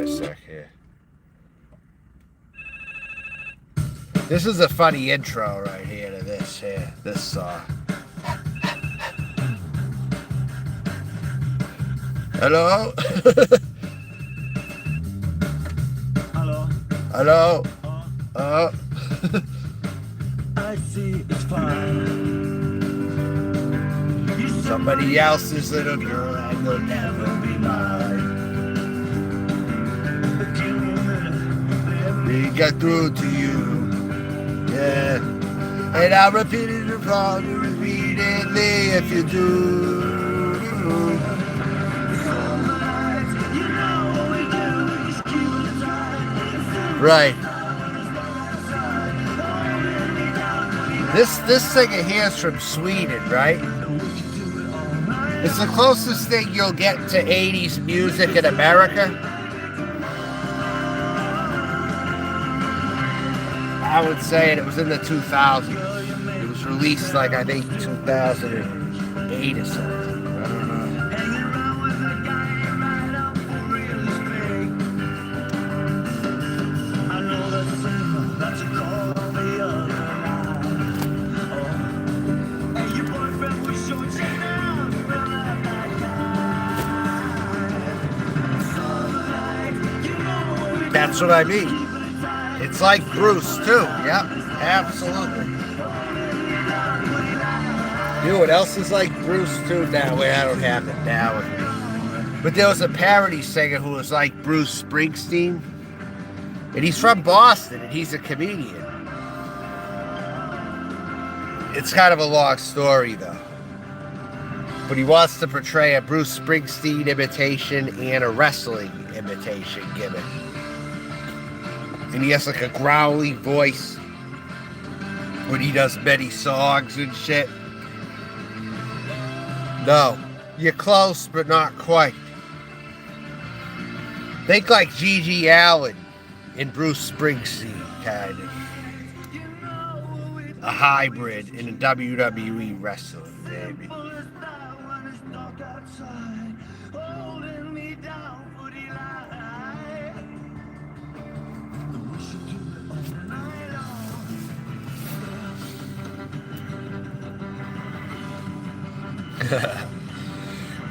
a sec here. This is a funny intro right here to this here, this song. Hello? Hello? Hello? I see it's fine. Somebody else's little girl and you'll never be mine. We get through to you. Yeah. And I'll repeat it upon you repeatedly if you do. Right. This singer here is from Sweden, right? It's the closest thing you'll get to 80s music in America. I would say it was in the 2000s. It was released like I think 2008 or something. I don't know. That's what I mean. It's like Bruce too. Yep, absolutely. You know what else is like Bruce too? Now, wait, I don't have it now with me. But there was a parody singer who was like Bruce Springsteen. And he's from Boston and he's a comedian. It's kind of a long story though. But he wants to portray a Bruce Springsteen imitation and a wrestling imitation gimmick. And he has like a growly voice when he does many songs and shit. No, you're close, but not quite. Think like Gigi Allen and Bruce Springsteen, kind of. A hybrid in a WWE wrestling, maybe.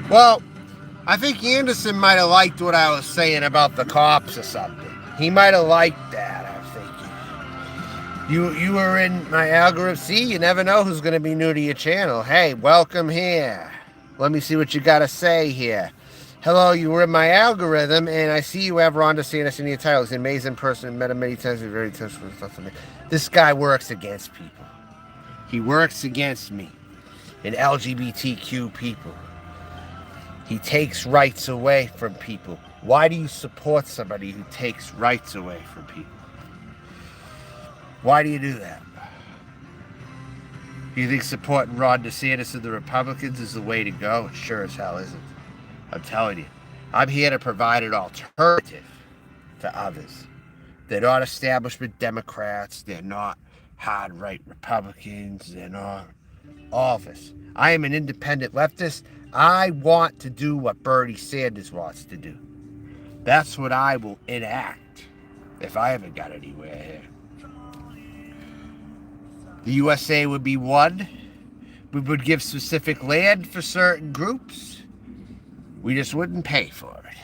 Well, I think Anderson might have liked what I was saying about the cops or something. He might have liked that, I'm thinking. You were in my algorithm. See, you never know who's going to be new to your channel. Hey, welcome here. Let me see what you got to say here. Hello, you were in my algorithm, and I see you have Ron DeSantis in your title. He's an amazing person. Met him many times. He's very touchful and stuff. This guy works against people. He works against me and LGBTQ people. He takes rights away from people. Why do you support somebody who takes rights away from people? Why do you do that? Do you think supporting Ron DeSantis and the Republicans is the way to go? It sure as hell isn't. I'm telling you. I'm here to provide an alternative to others. They're not establishment Democrats. They're not hard-right Republicans. They're not all of us. I am an independent leftist. I want to do what Bernie Sanders wants to do. That's what I will enact if I haven't got anywhere here. The USA would be one. We would give specific land for certain groups. We just wouldn't pay for it.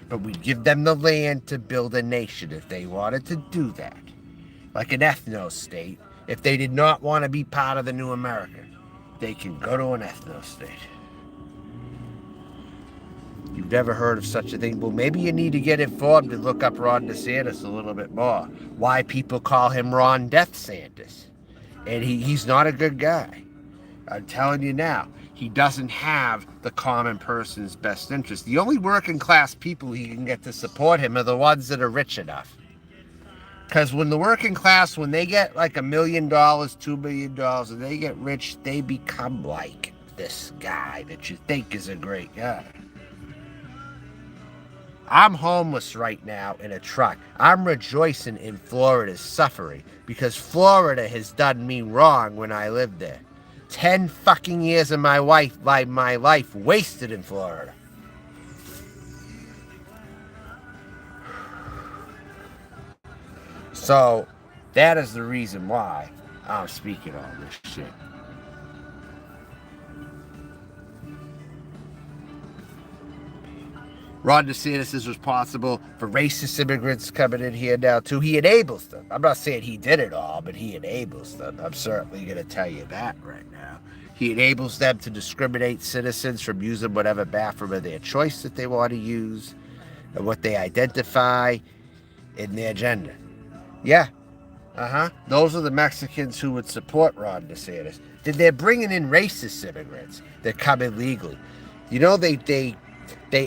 But we'd give them the land to build a nation if they wanted to do that. Like an ethno-state. If they did not want to be part of the new America, they can go to an ethno-state. You've never heard of such a thing? Well, maybe you need to get informed and look up Ron DeSantis a little bit more. Why people call him Ron Death Sanders. And he's not a good guy. I'm telling you now. He doesn't have the common person's best interest. The only working class people he can get to support him are the ones that are rich enough. Because when the working class, when they get like $1 million, $2 million, and they get rich, they become like this guy that you think is a great guy. I'm homeless right now in a truck. I'm rejoicing in Florida's suffering because Florida has done me wrong when I lived there. 10 fucking years of my life wasted in Florida. So that is the reason why I'm speaking all this shit. Ron DeSantis is responsible for racist immigrants coming in here now too. He enables them. I'm not saying he did it all, but he enables them. I'm certainly going to tell you that right now. He enables them to discriminate citizens from using whatever bathroom of their choice that they want to use and what they identify in their gender. Yeah. Those are the Mexicans who would support Ron DeSantis. They're bringing in racist immigrants that come in legally. You know, they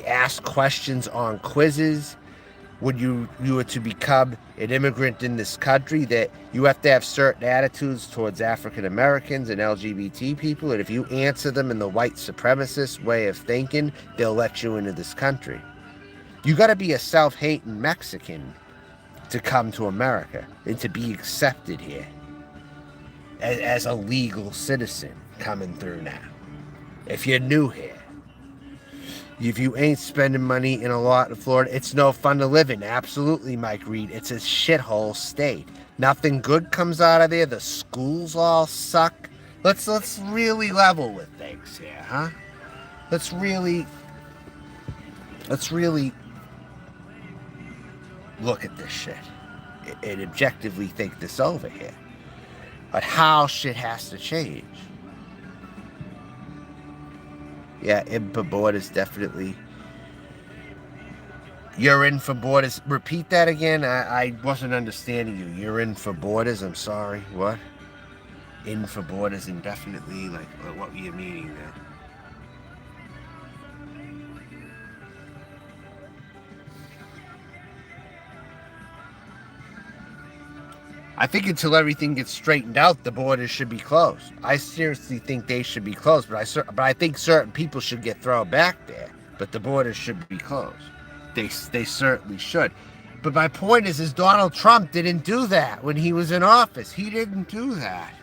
ask questions on quizzes when you were to become an immigrant in this country, that you have to have certain attitudes towards African Americans and LGBT people, and if you answer them in the white supremacist way of thinking, they'll let you into this country. You got to be a self-hating Mexican to come to America and to be accepted here as a legal citizen coming through now. If you're new here, if you ain't spending money in a lot in Florida, it's no fun to live in. Absolutely, Mike Reed. It's a shithole state. Nothing good comes out of there. The schools all suck. Let's really level with things here, huh? Let's really look at this shit and objectively think this over here. But how shit has to change. Yeah, in for borders, definitely. You're in for borders. Repeat that again. I wasn't understanding you. You're in for borders. I'm sorry. What? In for borders indefinitely? Like, what were you meaning there? I think until everything gets straightened out, the borders should be closed. I seriously think they should be closed, but I think certain people should get thrown back there. But the borders should be closed. They certainly should. But my point is Donald Trump didn't do that when he was in office. He didn't do that.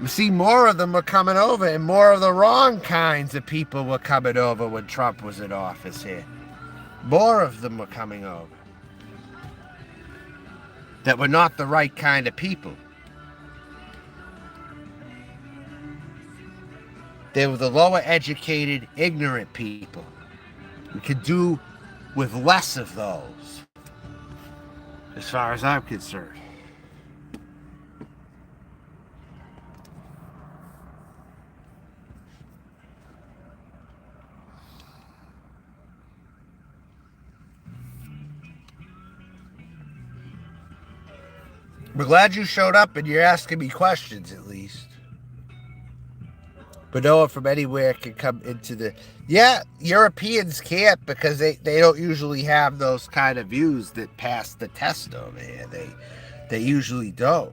You see, more of them were coming over, and more of the wrong kinds of people were coming over when Trump was in office here. More of them were coming over that were not the right kind of people. They were the lower educated, ignorant people. We could do with less of those, as far as I'm concerned. We're glad you showed up and you're asking me questions at least. But no one from anywhere can come into the... Yeah, Europeans can't because they don't usually have those kind of views that pass the test over here. They usually don't.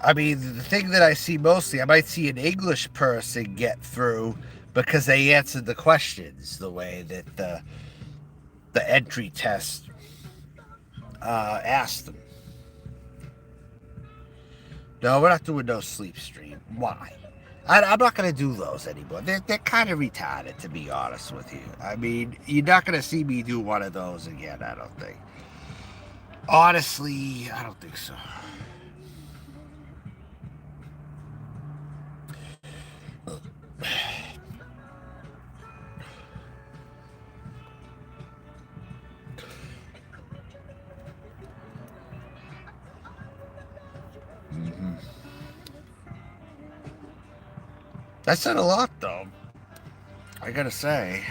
I mean, the thing that I see mostly, I might see an English person get through because they answered the questions the way that the entry test asked them. No, we're not doing no sleep stream. Why? I'm not going to do those anymore. They're kind of retarded, to be honest with you. I mean, you're not going to see me do one of those again, I don't think. Honestly, I don't think so. I said a lot, though. I gotta say.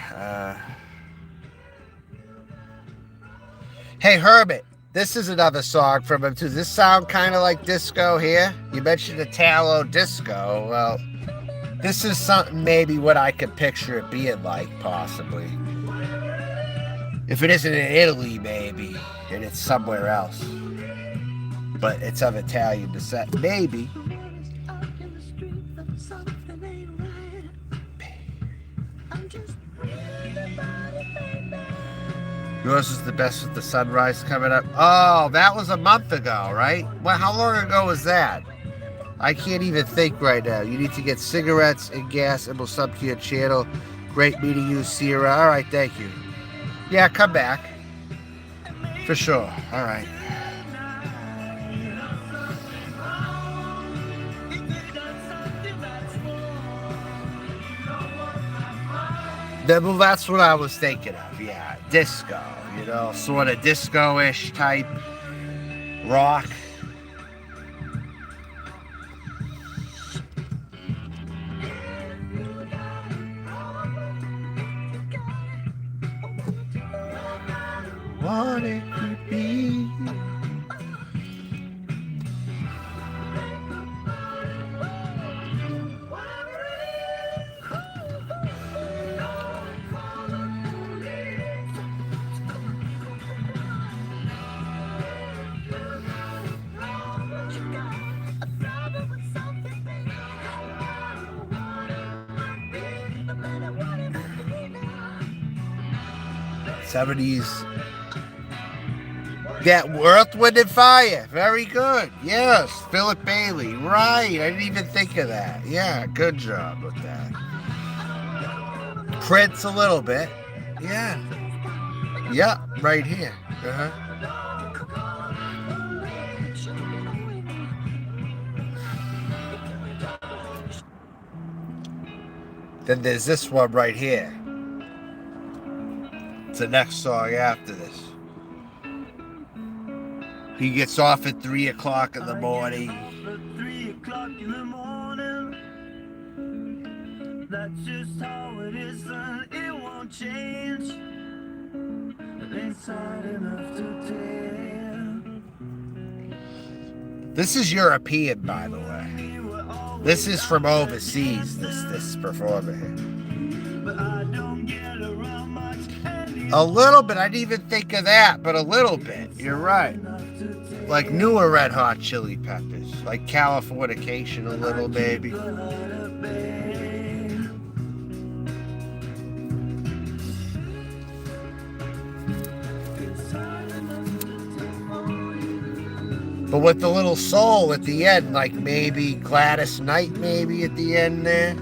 Hey, Herbert, this is another song from him, too. Does this sound kind of like disco here? You mentioned Italo disco. Well, This is something maybe what I could picture it being like, possibly. If it isn't in Italy, maybe, and it's somewhere else. But it's of Italian descent, maybe. Yours is the best with the sunrise coming up. Oh, that was a month ago, right? Well, how long ago was that? I can't even think right now. You need to get cigarettes and gas, and we'll sub to your channel. Great meeting you, Sierra. All right, thank you. Yeah, come back. For sure. All right. Well, that's what I was thinking of. Yeah, disco. You know, sort of disco-ish type rock. What it could be. '70s. That Earth, Wind, and Fire. Very good. Yes. Philip Bailey. Right. I didn't even think of that. Yeah. Good job with that. Prince a little bit. Yeah. Yeah. Right here. Uh-huh. Then there's this one right here. It's the next song after this. He gets off at 3 o'clock in the morning. That's just how it is, and it won't change. It ain't sad enough to tell. This is European, by the way. This is from overseas, this performer here. But I don't get around much. A little bit, I didn't even think of that, but a little bit. You're right. Like newer Red Hot Chili Peppers, like Californication a little, maybe. But with the little soul at the end, like maybe Gladys Knight, maybe at the end there.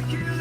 Kill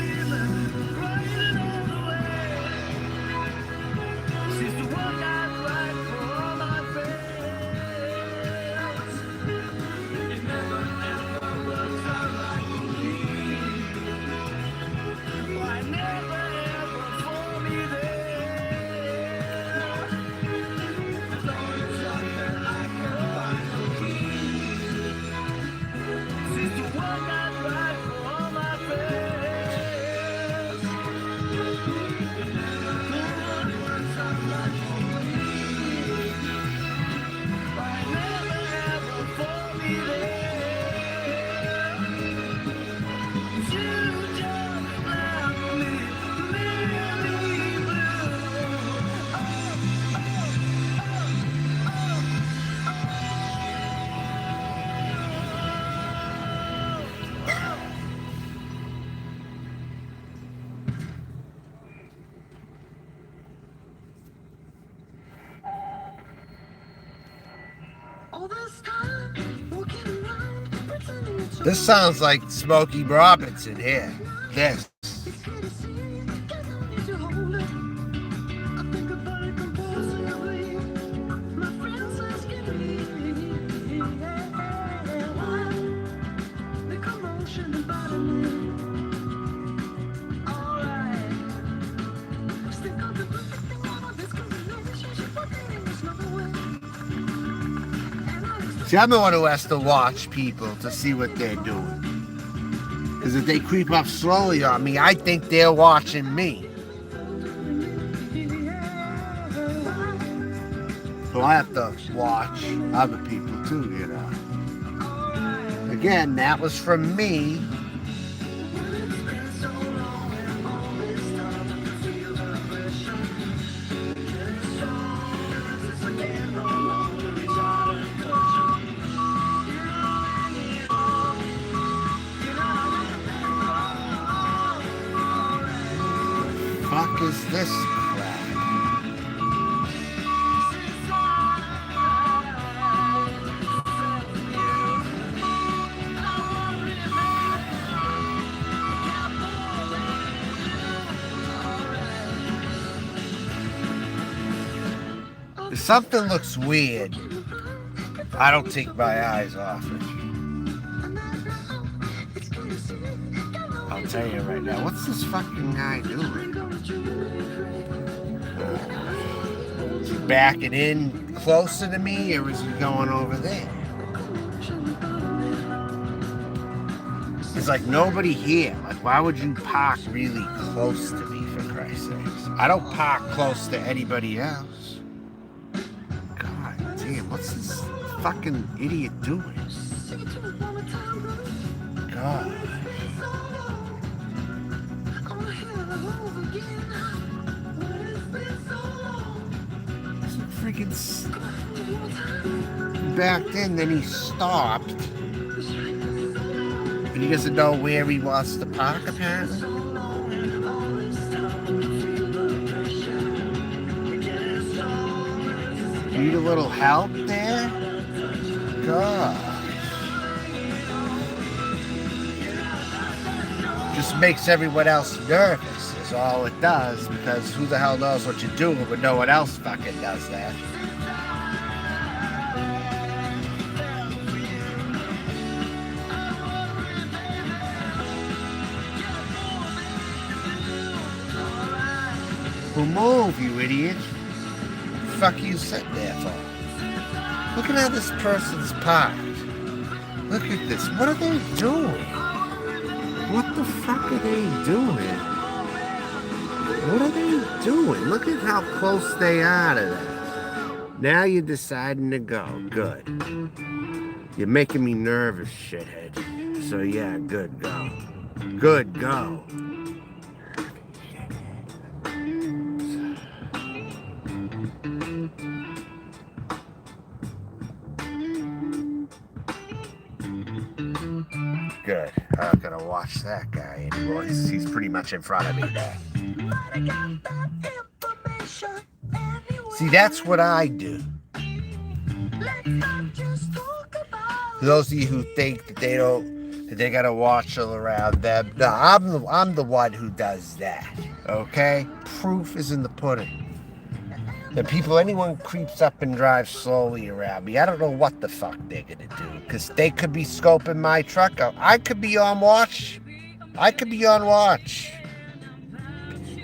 This sounds like Smokey Robinson here. This. See, I'm the one who has to watch people to see what they're doing. Because if they creep up slowly on me, I think they're watching me. So I have to watch other people too, you know. Again, that was from me. Fuck is this crap? If something looks weird, I don't take my eyes off it. I'll tell you right now, what's this fucking guy doing? Is he backing in closer to me, or is he going over there? It's like nobody here. Like, why would you park really close to me, for Christ's sakes? I don't park close to anybody else. God damn, what's this fucking idiot doing? God. Freaking backed in, then he stopped. And he doesn't know where he wants to park, apparently. Need a little help there? God. Just makes everyone else nervous, is all it does, because who the hell knows what you're doing when no one else fucking does that. Well, move, you idiot. What the fuck are you sitting there for? Look at how this person's parked. Look at this. What are they doing? What the fuck are they doing? What are they doing? Look at how close they are to that. Now you're deciding to go. Good. You're making me nervous, shithead. So yeah, good, go. Good, go. Good. I'm not gonna watch that guy anymore. He's pretty much in front of me now. See, that's what I do. For those of you who think that they gotta watch all around them, no, I'm the one who does that. Okay? Proof is in the pudding. Anyone creeps up and drives slowly around me, I don't know what the fuck they're gonna do, because they could be scoping my truck out. I could be on watch.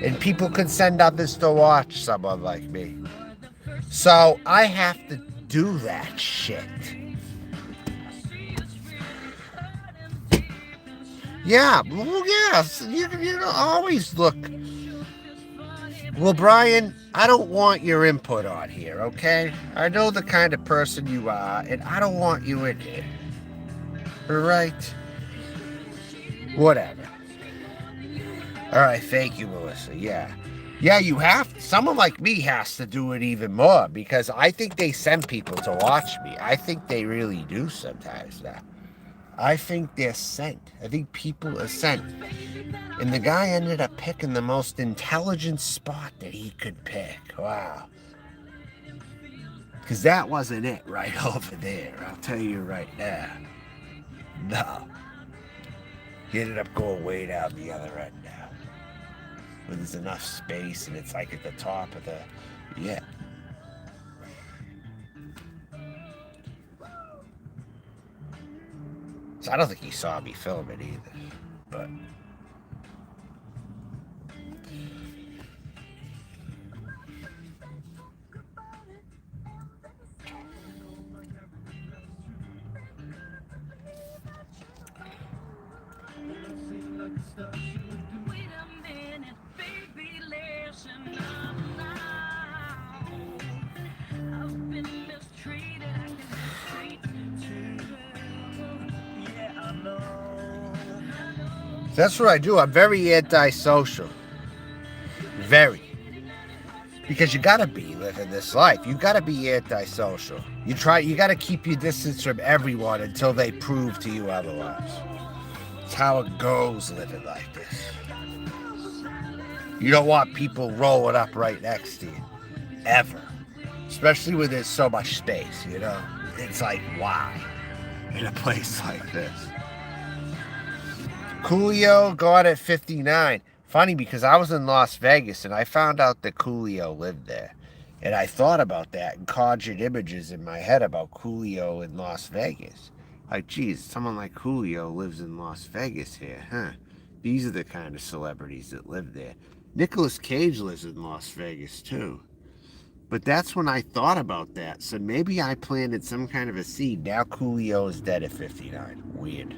And people could send others to watch someone like me. So I have to do that shit. Yeah, well, yes, you always look. Well, Brian, I don't want your input on here, okay? I know the kind of person you are, and I don't want you in here. All right? Whatever. All right, thank you, Melissa. Yeah. Yeah, you have. Someone like me has to do it even more, because I think they send people to watch me. I think they really do sometimes now. I think they're sent. I think people are sent. And the guy ended up picking the most intelligent spot that he could pick. Wow. Because that wasn't it right over there. I'll tell you right now. No. He ended up going way down the other end now. Where there's enough space and it's like at the top of the... Yeah. So I don't think he saw me film it either. But... That's what I do. I'm very antisocial. Very. Because you gotta be living this life. You gotta be antisocial. You gotta keep your distance from everyone until they prove to you otherwise. It's how it goes living like this. You don't want people rolling up right next to you. Ever. Especially when there's so much space, you know? It's like, why? In a place like this. Coolio got at 59. Funny because I was in Las Vegas and I found out that Coolio lived there. And I thought about that and conjured images in my head about Coolio in Las Vegas. Like, geez, someone like Coolio lives in Las Vegas here, huh? These are the kind of celebrities that live there. Nicolas Cage lives in Las Vegas too. But that's when I thought about that. So maybe I planted some kind of a seed. Now Coolio is dead at 59. Weird.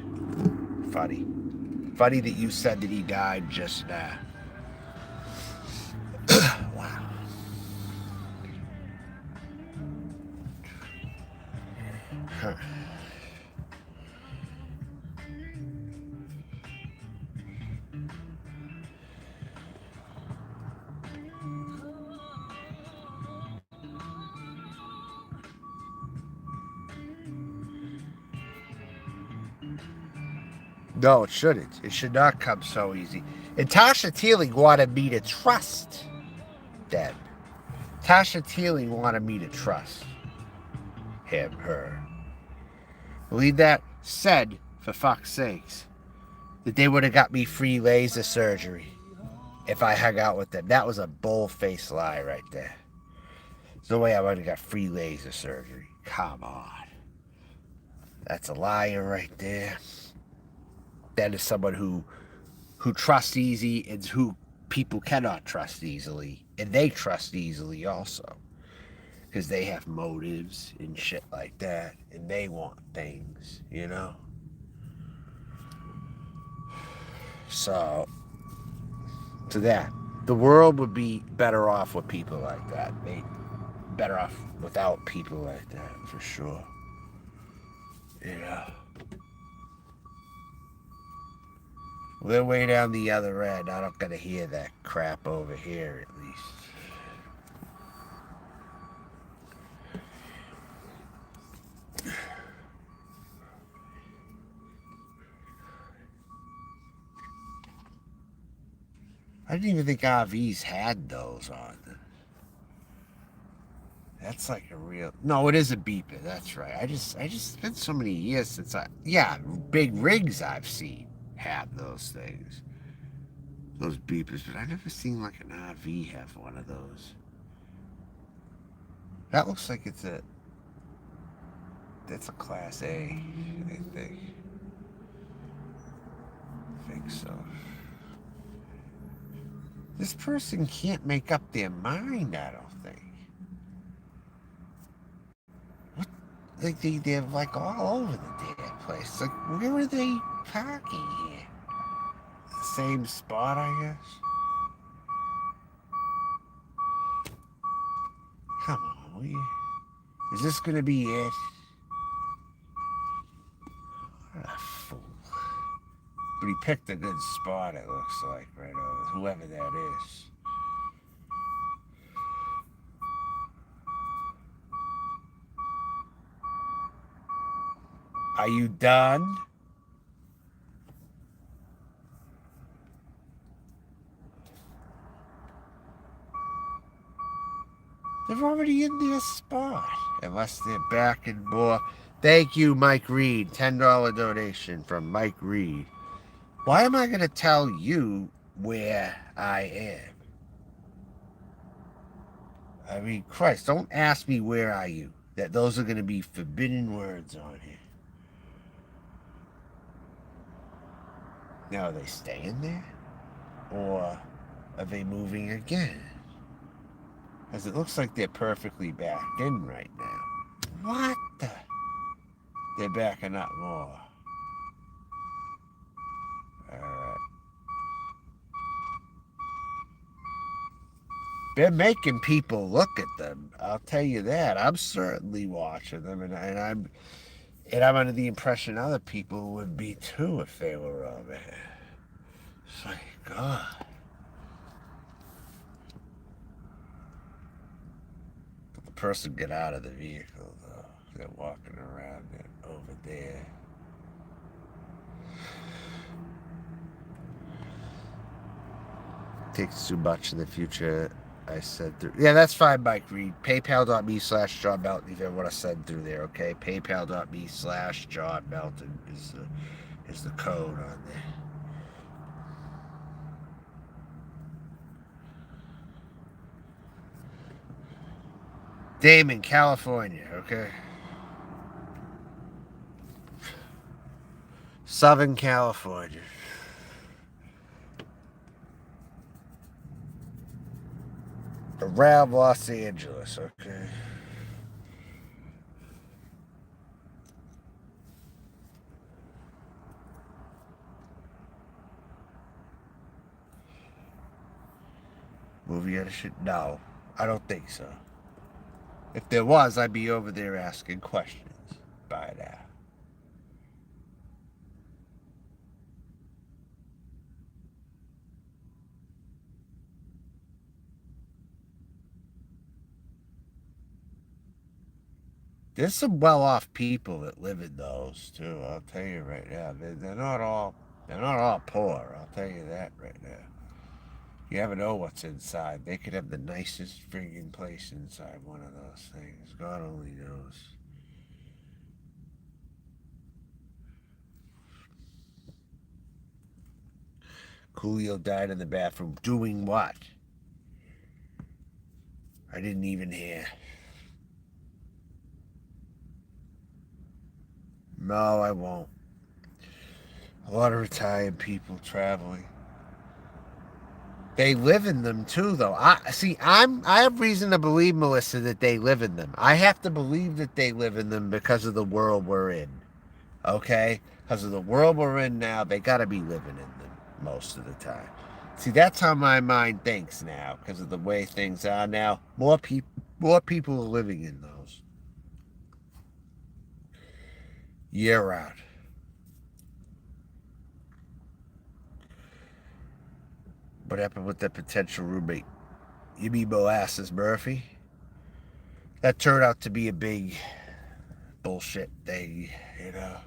Funny. Funny that you said that he died just now. Wow. Huh. No, it shouldn't. It should not come so easy. And Tasha Teeling wanted me to trust them. Tasha Teeling wanted me to trust him, her. Believe that? Said, for fuck's sakes, that they would have got me free laser surgery if I hung out with them. That was a bull-faced lie right there. There's no way I would have got free laser surgery. Come on. That's a liar right there. That is someone who trusts easy and who people cannot trust easily. And they trust easily also. Because they have motives and shit like that. And they want things, you know? So that. The world would be better off with people like that. Better off without people like that, for sure. Yeah. Well, they're way down the other end. I don't gotta hear that crap over here, at least. I didn't even think RVs had those on them. That's like a real... No, it is a beeper. That's right. I just spent so many years since Yeah, big rigs I've seen have those things. Those beepers, but I've never seen like an RV have one of those. That looks like that's a Class A, I think. I think so. This person can't make up their mind, I don't think. What? Like they're like all over the damn place. Like, where are they parking here? The same spot, I guess? Come on, is this gonna be it? What a fool. But he picked a good spot, it looks like, right over whoever that is. Are you done? They're already in their spot. Unless they're backing more. Thank you, Mike Reed. $10 donation from Mike Reed. Why am I going to tell you where I am? I mean, Christ, don't ask me where are you. Those are going to be forbidden words on here. Now, are they staying there? Or are they moving again? Because it looks like they're perfectly backed in right now. What the? They're backing up more. Alright. They're making people look at them. I'll tell you that. I'm certainly watching them, and I'm under the impression other people would be too if they were over here. It's like, God. The person get out of the vehicle, though. They're walking around it over there. Takes too much in the future. I said through. Yeah, that's fine, Mike Reed. PayPal.me/John Melton. If you want to send through there, okay? PayPal.me/John Melton is the code on there. Damon, California, okay? Southern California. Around Los Angeles, okay? Movie edition? No, I don't think so. If there was, I'd be over there asking questions by now. There's some well-off people that live in those too. I'll tell you right now. They're not all poor. I'll tell you that right now. You never know what's inside. They could have the nicest friggin' place inside one of those things. God only knows. Coolio died in the bathroom. Doing what? I didn't even hear. No, I won't. A lot of retired people traveling. They live in them too, though. I have reason to believe, Melissa, that they live in them. I have to believe that they live in them because of the world we're in. Okay? Because of the world we're in now, they got to be living in them most of the time. See, that's how my mind thinks now, because of the way things are now. More people are living in those year round. What happened with that potential roommate? You mean Molasses Murphy? That turned out to be a big bullshit thing, you know.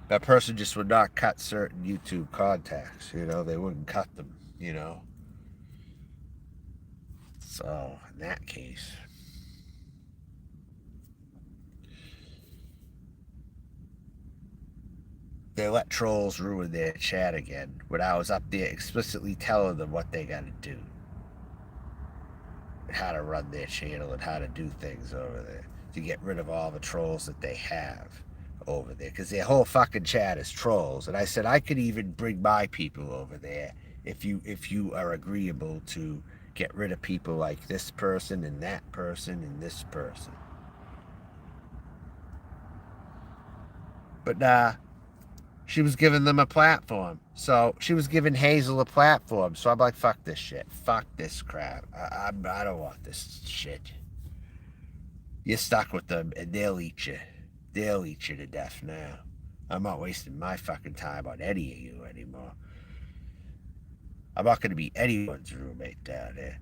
That person just would not cut certain YouTube contacts, you know. They wouldn't cut them, you know. So, in that case, they let trolls ruin their chat again when I was up there explicitly telling them what they got to do, and how to run their channel, and how to do things over there to get rid of all the trolls that they have over there, because their whole fucking chat is trolls. And I said I could even bring my people over there if you are agreeable to get rid of people like this person and that person and this person. But nah, she was giving them a platform. So she was giving Hazel a platform. So I'm like, fuck this shit. Fuck this crap. I don't want this shit. You're stuck with them and they'll eat you. They'll eat you to death now. I'm not wasting my fucking time on any of you anymore. I'm not going to be anyone's roommate down there.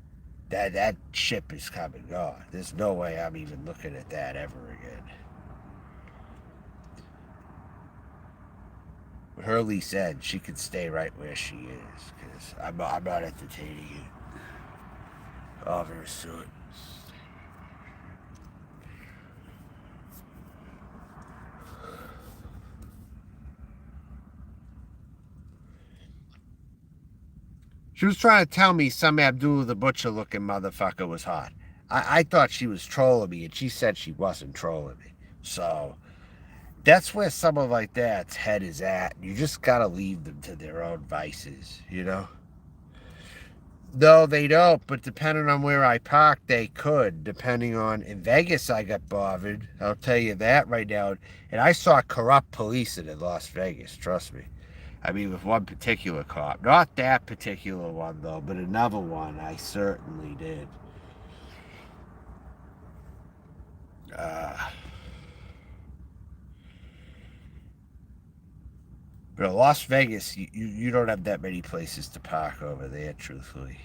That ship is come and gone. There's no way I'm even looking at that ever again. Hurley said she could stay right where she is because I'm not entertaining you. All very soon. She was trying to tell me some Abdullah the Butcher looking motherfucker was hot. I thought she was trolling me, and she said she wasn't trolling me. So that's where someone like that's head is at. You just gotta leave them to their own vices, you know? No, they don't, but depending on where I park, they could. Depending on, in Vegas, I got bothered. I'll tell you that right now. And I saw corrupt policing in Las Vegas, trust me. I mean, with one particular cop. Not that particular one, though, but another one I certainly did. But Las Vegas, you don't have that many places to park over there, truthfully.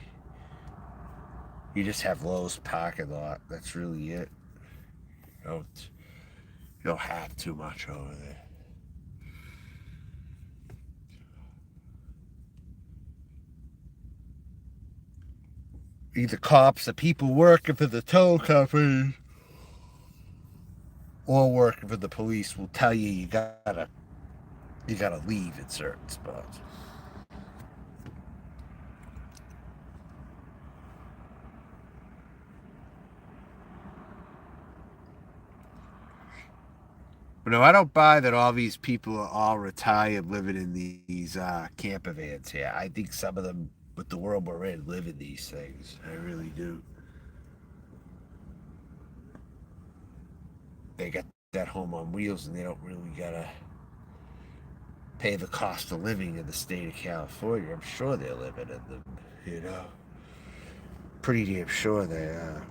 You just have Lowe's parking lot. That's really it. You don't have too much over there. Either cops or people working for the tow company or working for the police will tell you you gotta leave at certain spots. But no, I don't buy that all these people are all retired living in these camper vans here. I think some of them, with the world we're in, live in these things. I really do. They got that home on wheels and they don't really gotta pay the cost of living in the state of California. I'm sure they're living in them, you know. Pretty damn sure they are.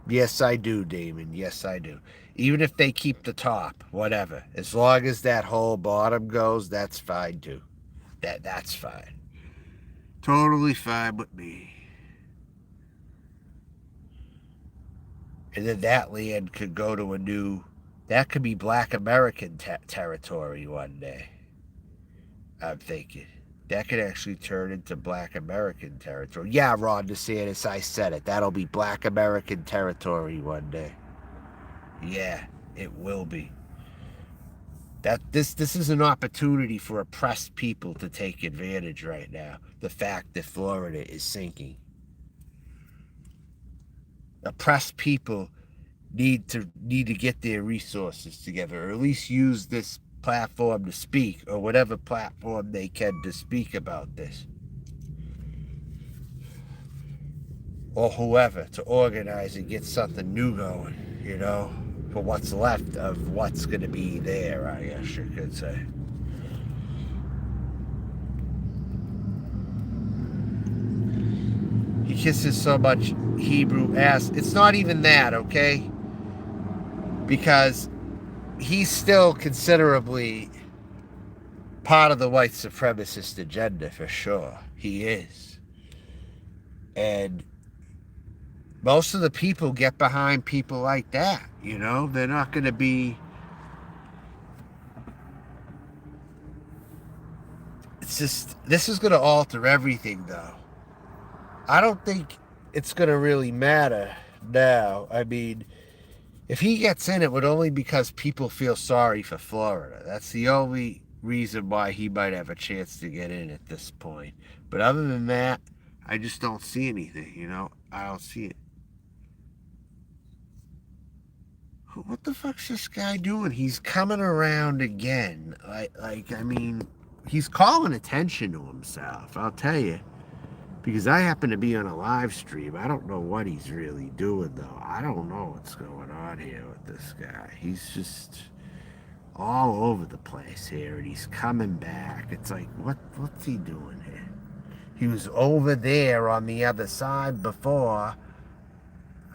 Yes, I do, Damon. Yes, I do. Even if they keep the top, whatever. As long as that whole bottom goes, that's fine too. That's fine. Totally fine with me. And then that land could go to a new. That could be Black American territory one day. I'm thinking. That could actually turn into Black American territory. Yeah, Ron DeSantis, I said it. That'll be Black American territory one day. Yeah, it will be. This is an opportunity for oppressed people to take advantage right now. The fact that Florida is sinking. Oppressed people need to get their resources together, or at least use this platform to speak, or whatever platform they can to speak about this, or whoever to organize and get something new going. You know, for what's left of what's going to be there, I guess you could say. He kisses so much Hebrew ass. It's not even that, okay? Because he's still considerably part of the white supremacist agenda for sure. He is. And most of the people get behind people like that, you know? They're not going to be. It's just, this is going to alter everything, though. I don't think it's going to really matter now. I mean, if he gets in, it would only because people feel sorry for Florida. That's the only reason why he might have a chance to get in at this point. But other than that, I just don't see anything, you know? I don't see it. What the fuck's this guy doing? He's coming around again. I mean, he's calling attention to himself, I'll tell you. Because I happen to be on a live stream. I don't know what he's really doing, though. I don't know what's going on here with this guy. He's just all over the place here, and he's coming back. It's like, what's he doing here? He was over there on the other side before.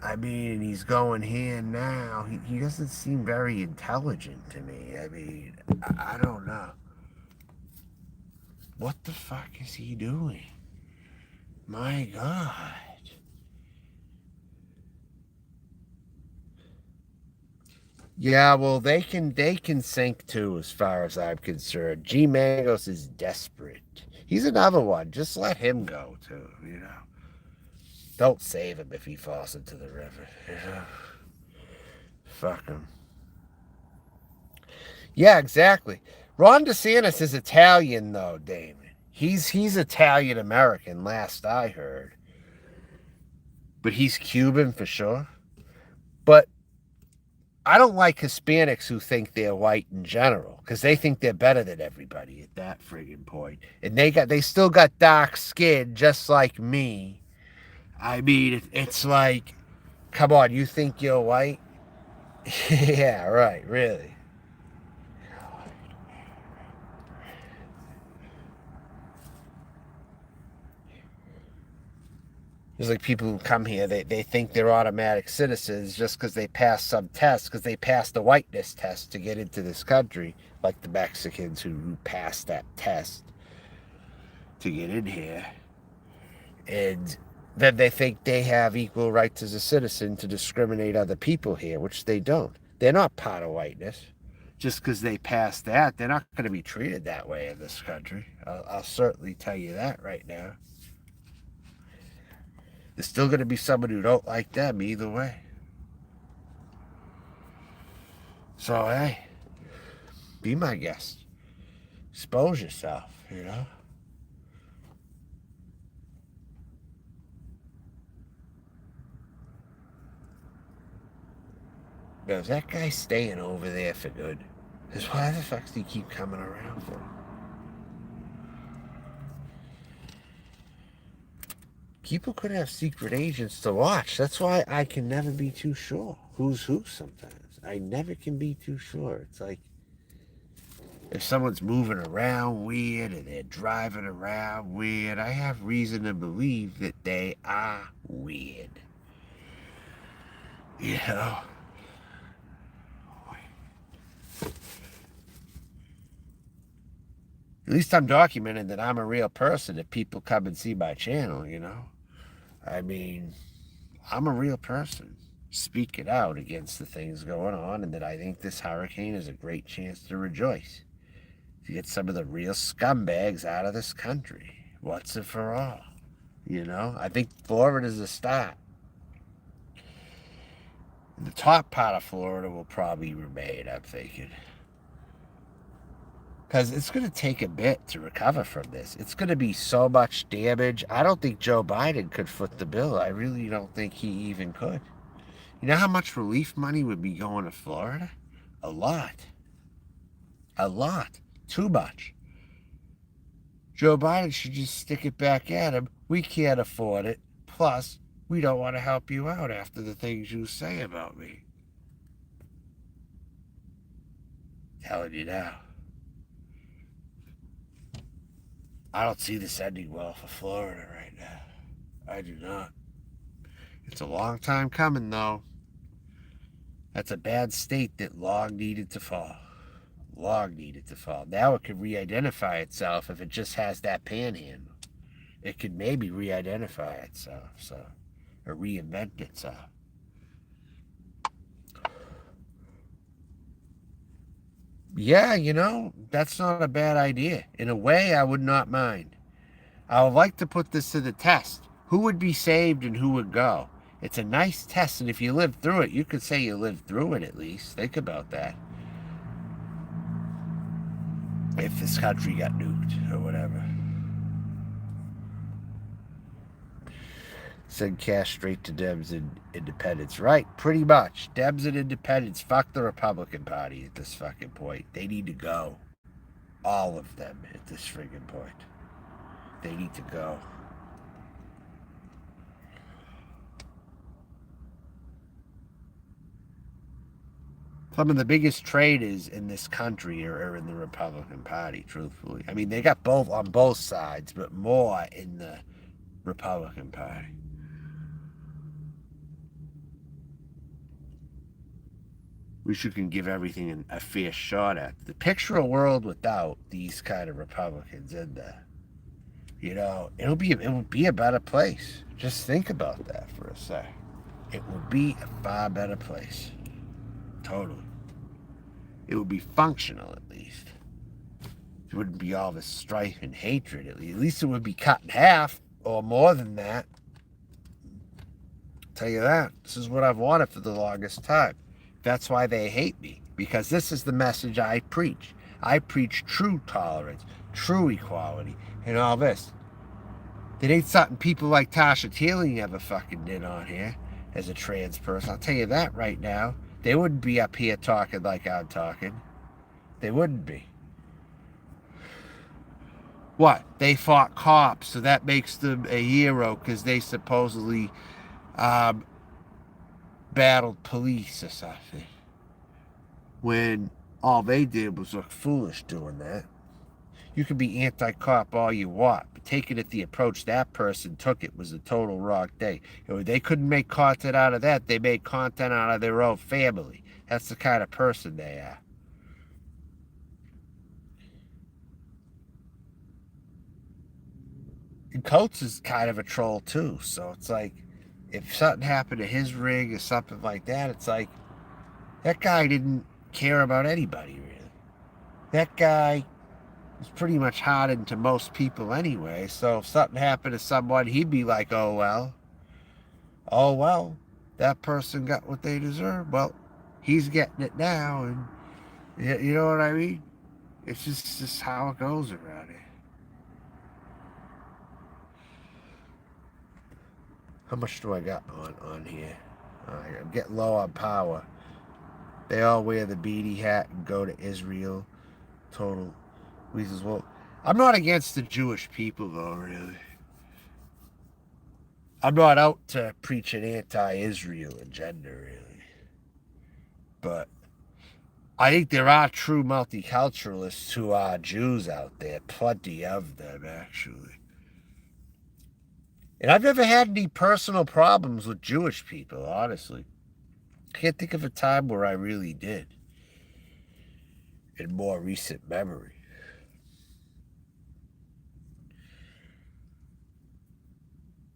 I mean, he's going here now. He doesn't seem very intelligent to me. I mean, I don't know. What the fuck is he doing? My God. Yeah, well, they can sink too, as far as I'm concerned. G Mangos is desperate. He's another one. Just let him go too. Don't save him if he falls into the river. Fuck him. Yeah, exactly. Ron DeSantis is Italian though, Damon. He's Italian American, last I heard. But he's Cuban for sure. But I don't like Hispanics who think they're white in general, because they think they're better than everybody at that friggin' point. And they still got dark skin just like me. I mean, it's like, come on, you think you're white? Yeah, right, really. There's like people who come here, they think they're automatic citizens just because they passed some test, because they passed the whiteness test to get into this country, like the Mexicans who passed that test to get in here. And then they think they have equal rights as a citizen to discriminate other people here, which they don't. They're not part of whiteness. Just because they passed that, they're not going to be treated that way in this country. I'll certainly tell you that right now. There's still going to be someone who don't like them either way. So, hey, be my guest. Expose yourself. Now, is that guy staying over there for good? Because why the fuck do you keep coming around for? People could have secret agents to watch. That's why I can never be too sure who's who sometimes. I never can be too sure. It's like if someone's moving around weird and they're driving around weird, I have reason to believe that they are weird. You know? At least I'm documenting that I'm a real person if people come and see my channel. I mean, I'm a real person speaking out against the things going on, and that I think this hurricane is a great chance to rejoice. To get some of the real scumbags out of this country. Once and for all. I think Florida's a start. The top part of Florida will probably remain, I'm thinking. Because it's going to take a bit to recover from this. It's going to be so much damage. I don't think Joe Biden could foot the bill. I really don't think he even could. You know how much relief money would be going to Florida? A lot. A lot. Too much. Joe Biden should just stick it back at him. We can't afford it. Plus, we don't want to help you out after the things you say about me. Telling you now. I don't see this ending well for Florida right now. I do not. It's a long time coming, though. That's a bad state that long needed to fall. Long needed to fall. Now it could re-identify itself if it just has that panhandle. It could maybe re-identify itself, or reinvent itself. Yeah, that's not a bad idea. In a way, I would not mind. I would like to put this to the test. Who would be saved and who would go? It's a nice test, and if you lived through it, you could say you lived through it at least. Think about that. If this country got nuked or whatever. Send cash straight to Dems and independents. Right, pretty much. Dems and independents, fuck the Republican Party at this fucking point. They need to go. All of them at this friggin' point. They need to go. Some of the biggest traitors in this country are in the Republican Party, truthfully. I mean, they got both on both sides, but more in the Republican Party. We can give everything a fair shot at. The picture a world without these kind of Republicans in there. It would be a better place. Just think about that for a sec. It would be a far better place. Totally. it would be functional at least. There wouldn't be all this strife and hatred. At least it would be cut in half or more than that. I'll tell you that. This is what I've wanted for the longest time. That's why they hate me, because this is the message I preach. I preach true tolerance, true equality, and all this. It ain't something people like Tasha Teeling ever fucking did on here as a trans person. I'll tell you that right now. They wouldn't be up here talking like I'm talking. They wouldn't be. What? They fought cops, so that makes them a hero because they supposedly battled police or something. When all they did was look foolish doing that. You can be anti-cop all you want, but taking it the approach that person took it was a total wrong thing. They couldn't make content out of that. They made content out of their own family. That's the kind of person they are. And Coates is kind of a troll too, so it's like, if something happened to his rig or something like that, it's like, that guy didn't care about anybody, really. That guy was pretty much hardened to most people anyway, so if something happened to someone, he'd be like, oh well, that person got what they deserve. Well, he's getting it now, and you know what I mean? It's just how it goes around here. How much do I got on here? I'm getting low on power. They all wear the beanie hat and go to Israel. Total weasels. Well, I'm not against the Jewish people, though, really. I'm not out to preach an anti-Israel agenda, really. But I think there are true multiculturalists who are Jews out there. Plenty of them, actually. And I've never had any personal problems with Jewish people, honestly. I can't think of a time where I really did in more recent memory.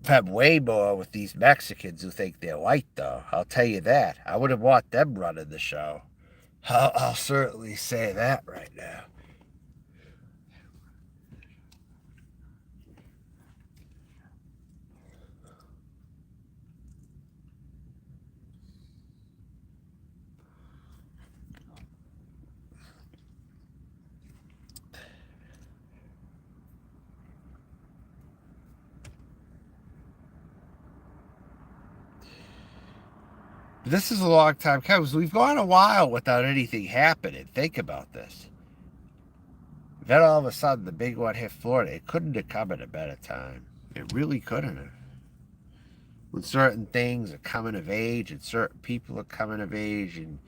I've had way more with these Mexicans who think they're white, though. I'll tell you that. I wouldn't want them running the show. I'll certainly say that right now. This is a long time coming. We've gone a while without anything happening. Think about this. Then all of a sudden, the big one hit Florida. It couldn't have come at a better time. It really couldn't have. When certain things are coming of age and certain people are coming of age and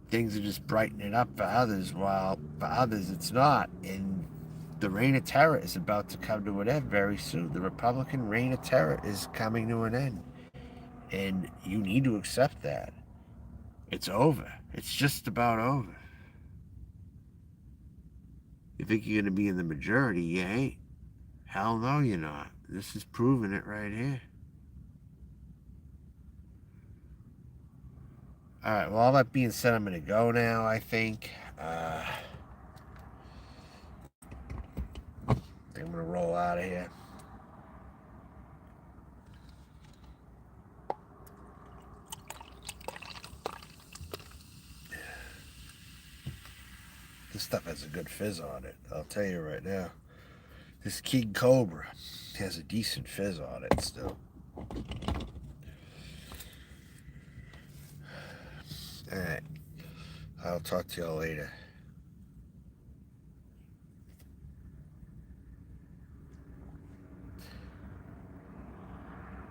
things are just brightening up for others, while for others it's not. And the reign of terror is about to come to an end very soon. The Republican reign of terror is coming to an end. And you need to accept that. It's over. It's just about over. You think you're going to be in the majority? You ain't. Hell no, you're not. This is proving it right here. Alright, well, all that being said, I'm going to go now, I think. I think I'm going to roll out of here. This stuff has a good fizz on it. I'll tell you right now. This King Cobra has a decent fizz on it still. Alright. I'll talk to y'all later.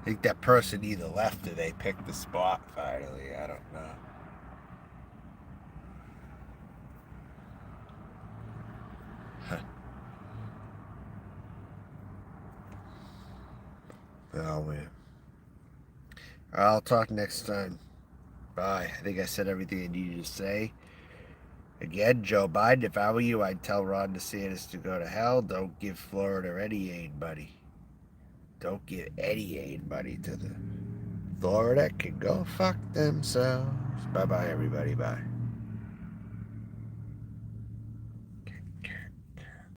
I think that person either left or they picked the spot finally. I don't know. Oh, man. I'll talk next time. Bye. I think I said everything I needed to say. Again, Joe Biden, if I were you, I'd tell Ron DeSantis to go to hell. Don't give Florida any aid money. Don't give any aid money to the Florida can go fuck themselves. Bye-bye, everybody. Bye.